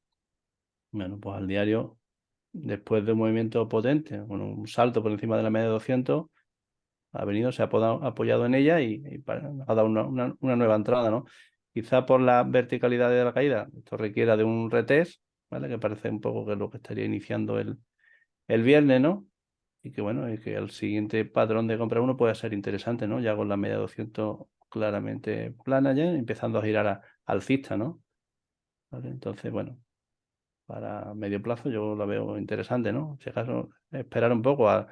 bueno, pues al diario, después de un movimiento potente, bueno, un salto por encima de la media de 200, ha venido, se ha apoyado en ella y ha dado una nueva entrada, ¿no? Quizá por la verticalidad de la caída, esto requiera de un retest, ¿vale? Que parece un poco que es lo que estaría iniciando el viernes, ¿no? Y que bueno, y que el siguiente patrón de compra 1 puede ser interesante, ¿no? Ya con la media de 200 claramente plana ya, empezando a girar alcista, ¿no? ¿Vale? Entonces, bueno, para medio plazo yo la veo interesante, ¿no? Si acaso esperar un poco a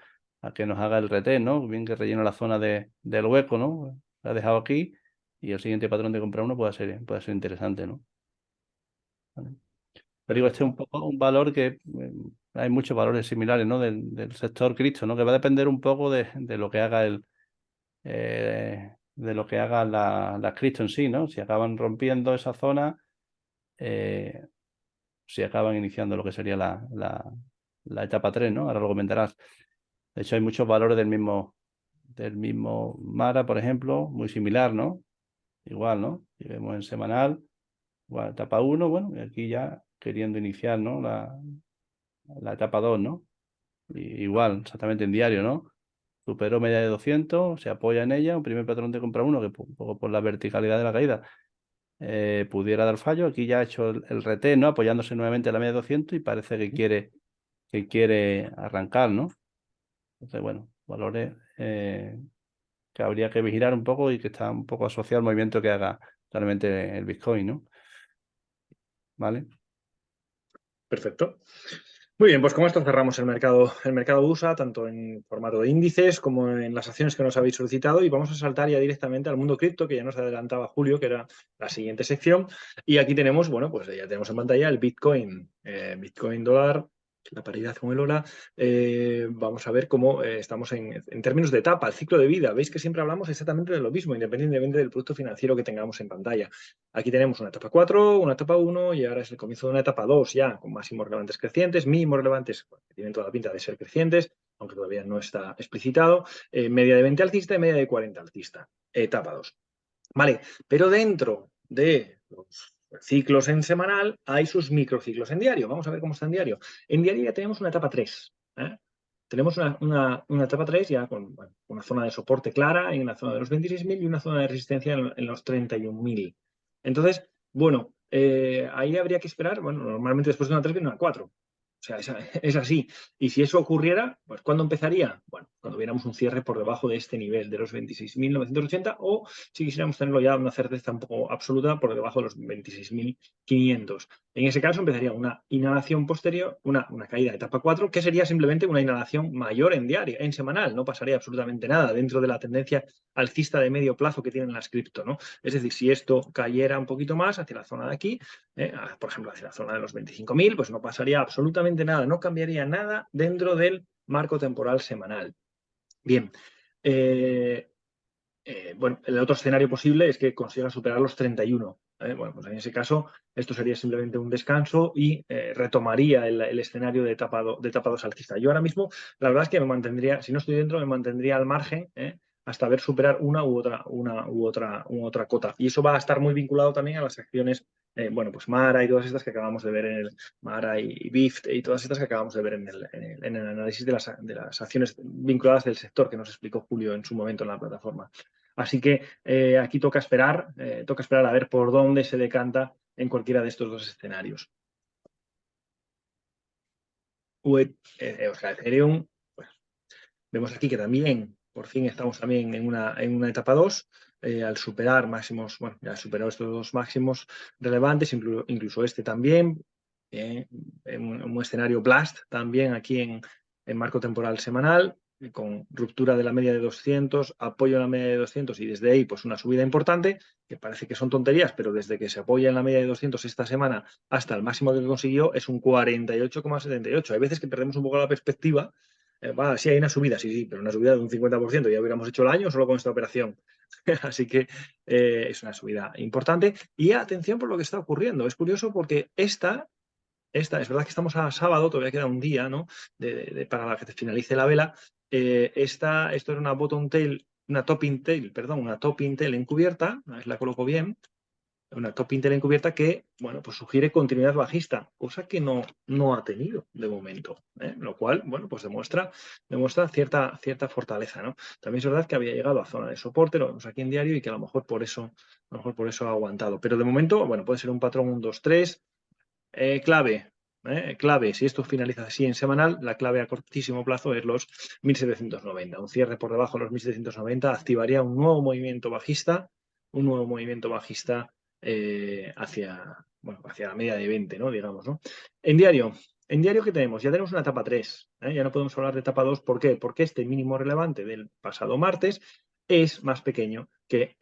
que nos haga el retest, ¿no? Bien que relleno la zona del hueco, ¿no? La ha dejado aquí y el siguiente patrón de compra 1 puede ser interesante, ¿no? ¿Vale? Pero digo, este es un poco un valor que hay muchos valores similares, ¿no? Del sector cripto, ¿no? Que va a depender un poco de lo que haga de lo que haga la cripto en sí, ¿no? Si acaban rompiendo esa zona, eh, si acaban iniciando lo que sería la etapa 3, ¿no? Ahora lo comentarás. De hecho, hay muchos valores del mismo Mara, por ejemplo, muy similar, ¿no? Igual, ¿no? Si vemos en semanal, igual, etapa 1, bueno, y aquí ya queriendo iniciar, ¿no? La etapa 2, ¿no? Igual, exactamente en diario, ¿no? Superó media de 200, se apoya en ella, un primer patrón de compra 1 que un poco por la verticalidad de la caída pudiera dar fallo. Aquí ya ha hecho el retest, ¿no? Apoyándose nuevamente en la media de 200 y parece que quiere arrancar, ¿no? Entonces, bueno, valores que habría que vigilar un poco y que está un poco asociado al movimiento que haga realmente el Bitcoin, ¿no? ¿Vale? Perfecto. Muy bien, pues con esto cerramos el mercado USA, tanto en formato de índices como en las acciones que nos habéis solicitado, y vamos a saltar ya directamente al mundo cripto, que ya nos adelantaba Julio, que era la siguiente sección. Y aquí tenemos, bueno, pues ya tenemos en pantalla el Bitcoin, Bitcoin dólar, la paridad con el hora. Vamos a ver cómo estamos en términos de etapa, el ciclo de vida. Veis que siempre hablamos exactamente de lo mismo, independientemente del producto financiero que tengamos en pantalla. Aquí tenemos una etapa 4, una etapa 1 y ahora es el comienzo de una etapa 2 ya, con máximos relevantes crecientes, mínimos relevantes que tienen toda la pinta de ser crecientes, aunque todavía no está explicitado, media de 20 alcista y media de 40 alcista, etapa 2. Vale, pero dentro de los ciclos en semanal hay sus microciclos en diario. Vamos a ver cómo está en diario. En diario ya tenemos una etapa 3. Tenemos una etapa 3 ya con bueno, una zona de soporte clara en la zona de los 26.000 y una zona de resistencia en los 31.000. Entonces, bueno, ahí habría que esperar, bueno, normalmente después de una 3 viene una 4. O sea, es así. Y si eso ocurriera, pues ¿cuándo empezaría? Bueno, cuando viéramos un cierre por debajo de este nivel, de los 26.980, o si quisiéramos tenerlo ya una certeza un poco absoluta, por debajo de los 26.500. En ese caso empezaría una inhalación posterior, una caída de etapa 4, que sería simplemente una inhalación mayor en diario, en semanal. No pasaría absolutamente nada dentro de la tendencia alcista de medio plazo que tienen las cripto, ¿no? Es decir, si esto cayera un poquito más hacia la zona de aquí, por ejemplo, hacia la zona de los 25.000, pues no pasaría absolutamente nada, no cambiaría nada dentro del marco temporal semanal. Bien, bueno, el otro escenario posible es que consiga superar los 31. Bueno, pues en ese caso, esto sería simplemente un descanso y retomaría el escenario de etapa 2 alcista. Yo ahora mismo, la verdad es que me mantendría, si no estoy dentro, me mantendría al margen, hasta ver superar una u otra cota. Y eso va a estar muy vinculado también a las acciones, bueno, pues Mara y todas estas que acabamos de ver en el Mara y BIFT y todas estas que acabamos de ver en el análisis de las acciones vinculadas del sector que nos explicó Julio en su momento en la plataforma. Así que aquí toca esperar a ver por dónde se decanta en cualquiera de estos dos escenarios. O sea, Ethereum, pues, vemos aquí que también, por fin estamos también en una etapa 2, al superar máximos, bueno, ya superó estos dos máximos relevantes, incluso este también, en un escenario blast también aquí en marco temporal semanal, con ruptura de la media de 200, apoyo en la media de 200 y desde ahí pues una subida importante, que parece que son tonterías, pero desde que se apoya en la media de 200 esta semana hasta el máximo que consiguió es un 48,78. Hay veces que perdemos un poco la perspectiva. Sí, hay una subida, sí, pero una subida de un 50%, ya hubiéramos hecho el año solo con esta operación. Así que es una subida importante. Y atención por lo que está ocurriendo. Es curioso porque esta es verdad que estamos a sábado, todavía queda un día, ¿no? Para que finalice la vela. Esto era una bottom tail, una topping tail, perdón, una topping tail encubierta, a ver si la coloco bien, una top Intel encubierta que, bueno, pues sugiere continuidad bajista, cosa que no ha tenido de momento, lo cual, bueno, pues demuestra cierta fortaleza, ¿no? También es verdad que había llegado a zona de soporte, lo vemos aquí en diario, y que a lo mejor por eso ha aguantado. Pero de momento, bueno, puede ser un patrón 1, 2, 3, clave, si esto finaliza así en semanal, la clave a cortísimo plazo es los 1.790. Un cierre por debajo de los 1.790 activaría un nuevo movimiento bajista, hacia la media de 20, ¿no? Digamos, ¿no? En diario, ¿qué tenemos? Ya tenemos una etapa 3, ya no podemos hablar de etapa 2. ¿Por qué? Porque este mínimo relevante del pasado martes es más pequeño que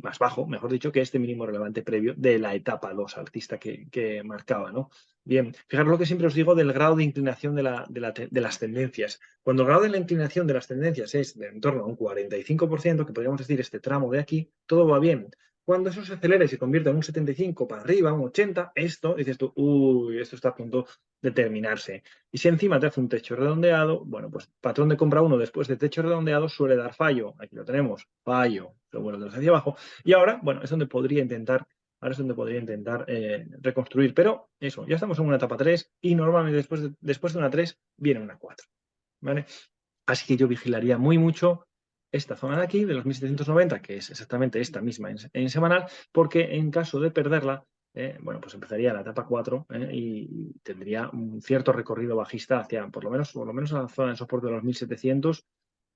más bajo, mejor dicho, que este mínimo relevante previo de la etapa 2 alcista que marcaba, ¿no? Bien, fijaros lo que siempre os digo del grado de inclinación de las tendencias. Cuando el grado de la inclinación de las tendencias es de en torno a un 45%, que podríamos decir este tramo de aquí, todo va bien. Cuando eso se acelera y se convierte en un 75 para arriba, un 80, esto, dices tú, uy, esto está a punto de terminarse. Y si encima te hace un techo redondeado, bueno, pues patrón de compra 1 después de techo redondeado suele dar fallo. Aquí lo tenemos, fallo, lo vuelvo hacia abajo. Y ahora, bueno, es donde podría intentar reconstruir. Pero eso, ya estamos en una etapa 3 y normalmente después de una 3 viene una 4. ¿Vale? Así que yo vigilaría muy mucho esta zona de aquí, de los 1.790, que es exactamente esta misma en semanal, porque en caso de perderla, bueno, pues empezaría la etapa 4 y tendría un cierto recorrido bajista hacia, por lo menos a la zona de soporte de los 1.700,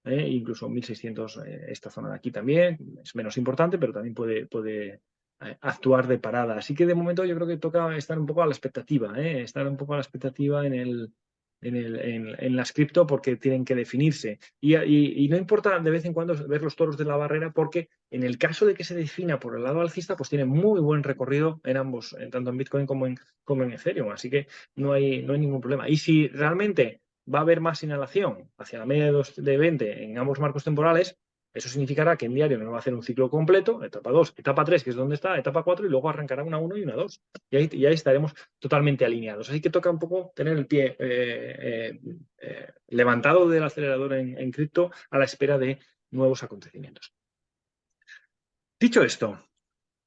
incluso 1600 esta zona de aquí también, es menos importante, pero también puede actuar de parada. Así que de momento yo creo que toca estar un poco a la expectativa, estar un poco a la expectativa en las cripto porque tienen que definirse. Y no importa de vez en cuando ver los toros de la barrera porque en el caso de que se defina por el lado alcista, pues tiene muy buen recorrido en ambos, tanto en Bitcoin como en Ethereum. Así que no hay ningún problema. Y si realmente va a haber más inhalación hacia la media de 20 en ambos marcos temporales, eso significará que en diario nos va a hacer un ciclo completo, etapa 2, etapa 3, que es donde está, etapa 4, y luego arrancará una 1 y una 2. Y ahí estaremos totalmente alineados. Así que toca un poco tener el pie levantado del acelerador en cripto a la espera de nuevos acontecimientos. Dicho esto,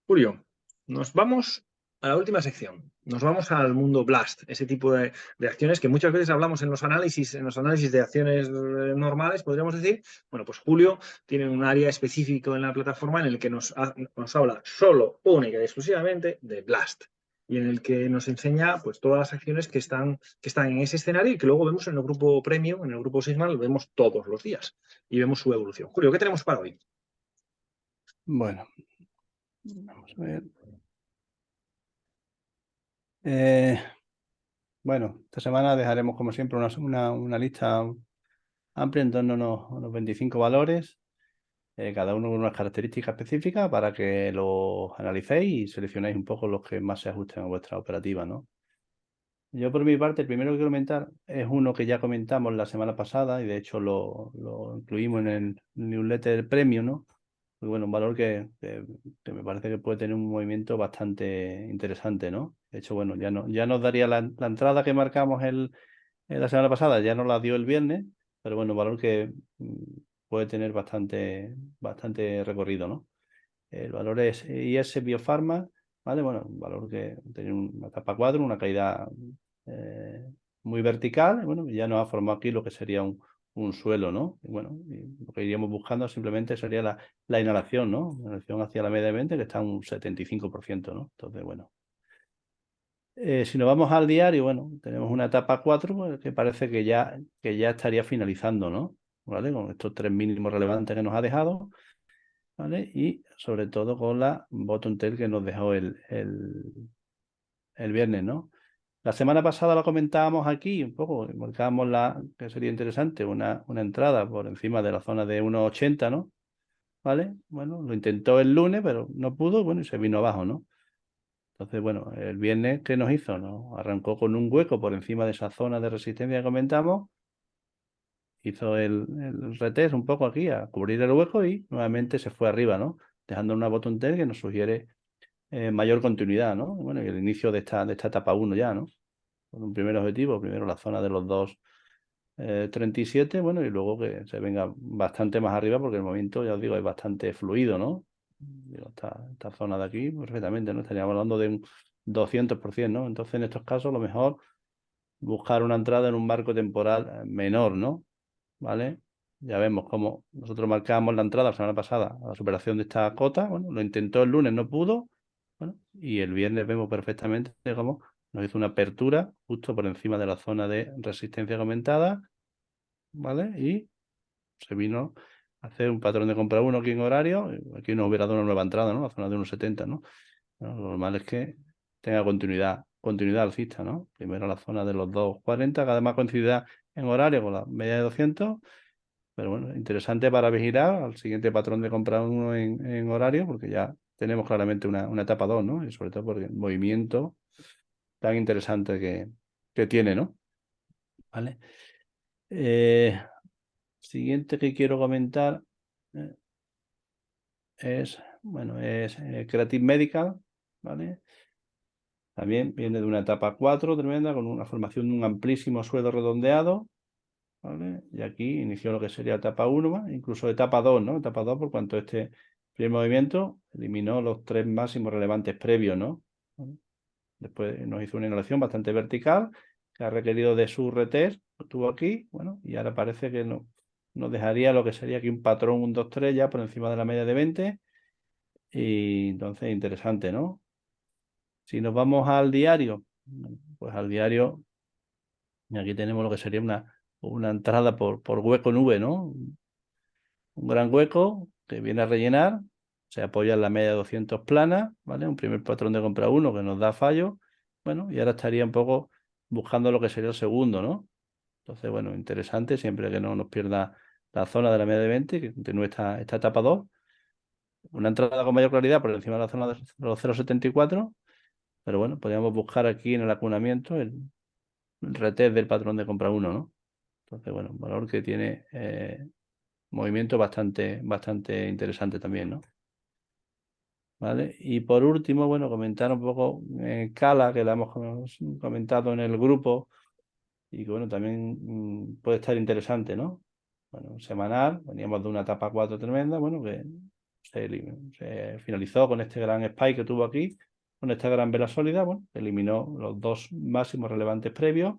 Julio, nos vamos a la última sección. Nos vamos al mundo Blast, ese tipo de acciones que muchas veces hablamos en los análisis de acciones normales, podríamos decir. Bueno, pues Julio tiene un área específico en la plataforma en el que nos habla solo, única y exclusivamente de Blast y en el que nos enseña pues todas las acciones que están en ese escenario y que luego vemos en el grupo Premium, en el grupo Sigma, lo vemos todos los días y vemos su evolución. Julio, ¿qué tenemos para hoy? Bueno, vamos a ver. Bueno, esta semana dejaremos como siempre una lista amplia en torno a unos 25 valores, cada uno con unas características específicas para que los analicéis y seleccionéis un poco los que más se ajusten a vuestra operativa, ¿no? Yo por mi parte, el primero que quiero comentar es uno que ya comentamos la semana pasada y de hecho lo incluimos en el newsletter premium, ¿no? Muy bueno, un valor que me parece que puede tener un movimiento bastante interesante, ¿no? De hecho, bueno, ya nos daría la entrada que marcamos la semana pasada, ya nos la dio el viernes, pero bueno, un valor que puede tener bastante recorrido, ¿no? El valor es IS Biopharma, ¿vale? Bueno, un valor que tiene una etapa 4, una caída muy vertical, bueno, ya nos ha formado aquí lo que sería un suelo, ¿no? Y bueno, y lo que iríamos buscando simplemente sería la inhalación, ¿no? La inhalación hacia la media de 20 que está un 75%, ¿no? Entonces, bueno. Si nos vamos al diario, bueno, tenemos una etapa 4 pues, que parece que ya estaría finalizando, ¿no? ¿Vale? Con estos 3 mínimos relevantes que nos ha dejado, ¿vale? Y sobre todo con la bottom tail que nos dejó el viernes, ¿no? La semana pasada lo comentábamos aquí un poco, marcábamos que sería interesante, una entrada por encima de la zona de 1,80, ¿no? ¿Vale? Bueno, lo intentó el lunes, pero no pudo, bueno, y se vino abajo, ¿no? Entonces, bueno, el viernes, ¿qué nos hizo? ¿No? Arrancó con un hueco por encima de esa zona de resistencia que comentamos, hizo el retest un poco aquí a cubrir el hueco y nuevamente se fue arriba, ¿no? Dejando una bottom tail que nos sugiere mayor continuidad, ¿no? Y bueno, y el inicio de esta etapa 1 ya, ¿no? Con un primer objetivo, primero la zona de los 2,37, bueno, y luego que se venga bastante más arriba porque el movimiento, ya os digo, es bastante fluido, ¿no? Digo, esta zona de aquí, perfectamente, ¿no? Estaríamos hablando de un 200%, ¿no? Entonces, en estos casos, lo mejor buscar una entrada en un marco temporal menor, ¿no? ¿Vale? Ya vemos cómo nosotros marcábamos la entrada la semana pasada a la superación de esta cota, bueno, lo intentó el lunes, no pudo, bueno, y el viernes vemos perfectamente cómo nos hizo una apertura justo por encima de la zona de resistencia comentada, ¿vale? Y se vino a hacer un patrón de compra 1 aquí en horario, aquí nos hubiera dado una nueva entrada, ¿no? La zona de 1,70, ¿no? Bueno, lo normal es que tenga continuidad alcista, ¿no? Primero la zona de los 2,40, que además coincide en horario con la media de 200, pero bueno, interesante para vigilar al siguiente patrón de compra 1 en horario, porque ya tenemos claramente una etapa 2, ¿no? Y sobre todo por el movimiento tan interesante que tiene, ¿no? ¿Vale? Siguiente que quiero comentar es Creative Medical, ¿vale? También viene de una etapa 4 tremenda, con una formación de un amplísimo suelo redondeado, ¿vale? Y aquí inició lo que sería etapa 1, incluso etapa 2, ¿no? Etapa 2 por cuanto este primer movimiento eliminó los 3 máximos relevantes previos, ¿no? ¿Vale? Después nos hizo una inhalación bastante vertical, que ha requerido de su retest, lo tuvo aquí, bueno, y ahora parece que nos dejaría lo que sería aquí un patrón, un 2-3 ya por encima de la media de 20, y entonces interesante, ¿no? Si nos vamos al diario, pues al diario, aquí tenemos lo que sería una entrada por hueco nube, ¿no? un gran hueco que viene a rellenar, se apoya en la media de 200 plana, ¿vale? Un primer patrón de compra 1 que nos da fallo. Bueno, y ahora estaría un poco buscando lo que sería el segundo, ¿no? Entonces, bueno, interesante, siempre que no nos pierda la zona de la media de 20, que continúe esta etapa 2. Una entrada con mayor claridad por encima de la zona de los 0,74, pero bueno, podríamos buscar aquí en el acunamiento el retest del patrón de compra 1, ¿no? Entonces, bueno, un valor que tiene movimiento bastante interesante también, ¿no? ¿Vale? Y por último, bueno, comentar un poco Cala, que la hemos comentado en el grupo y que, bueno, también puede estar interesante, ¿no? Bueno, semanal, veníamos de una etapa 4 tremenda, bueno, que se finalizó con este gran spike que tuvo aquí, con esta gran vela sólida, bueno, eliminó los dos máximos relevantes previos,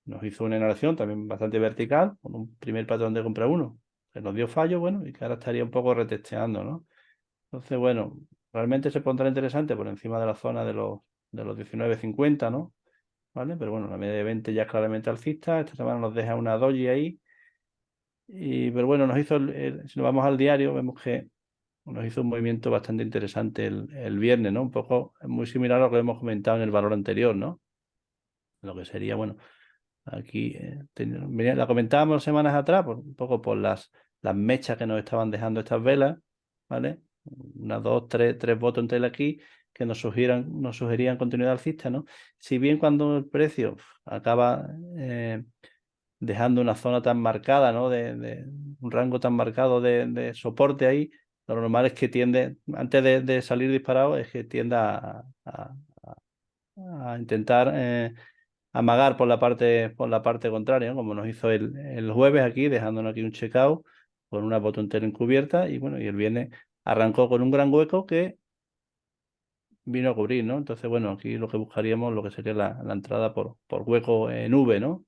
nos hizo una inhalación también bastante vertical, con un primer patrón de compra 1, que nos dio fallo, bueno, y que ahora estaría un poco retesteando, ¿no? Entonces, bueno, realmente se pondrá interesante por encima de la zona de los 19,50, ¿no? ¿Vale? Pero bueno, la media de 20 ya es claramente alcista. Esta semana nos deja una doji ahí. Pero bueno, si nos vamos al diario, vemos que nos hizo un movimiento bastante interesante el viernes, ¿no? Un poco muy similar a lo que hemos comentado en el valor anterior, ¿no? Lo que sería, bueno, aquí la comentábamos semanas atrás, un poco por las mechas que nos estaban dejando estas velas, ¿vale? Unas dos, tres bottom tail aquí que nos sugerían continuidad alcista, ¿no? Si bien cuando el precio acaba dejando una zona tan marcada, ¿no? De un rango tan marcado de soporte ahí, lo normal es que tiende, antes de salir disparado, es que tienda a intentar amagar por la parte contraria, ¿no? Como nos hizo el jueves aquí, dejándonos aquí un checkout con una botón tail encubierta y bueno, y el viernes arrancó con un gran hueco que vino a cubrir, ¿no? Entonces, bueno, aquí lo que buscaríamos, lo que sería la entrada por hueco en V, ¿no?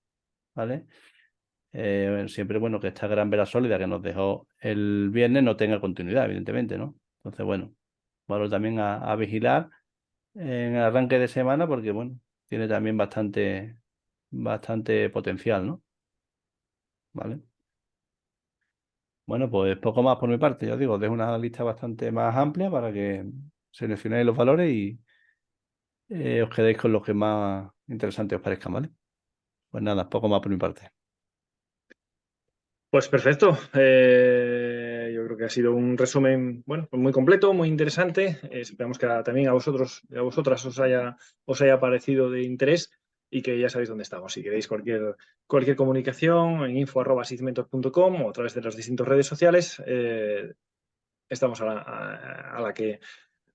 ¿Vale? Siempre bueno que esta gran vela sólida que nos dejó el viernes no tenga continuidad, evidentemente, ¿no? Entonces, bueno, valor también a vigilar en el arranque de semana porque, bueno, tiene también bastante potencial, ¿no? ¿Vale? Bueno, pues poco más por mi parte, ya os digo, dejo una lista bastante más amplia para que seleccionéis los valores y os quedéis con los que más interesantes os parezcan, ¿vale? Pues nada, poco más por mi parte. Pues perfecto. Yo creo que ha sido un resumen, bueno, pues muy completo, muy interesante. Esperamos que también a vosotros y a vosotras os haya parecido de interés y que ya sabéis dónde estamos. Si queréis cualquier comunicación en info@sismentor.com o a través de las distintas redes sociales, estamos a la que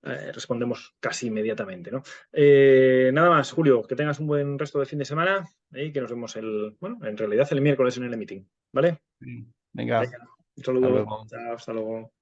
respondemos casi inmediatamente, ¿no? Nada más, Julio, que tengas un buen resto de fin de semana y que nos vemos en realidad el miércoles en el meeting, ¿vale? Venga, Venga, un hasta saludo. luego. Chao, hasta luego.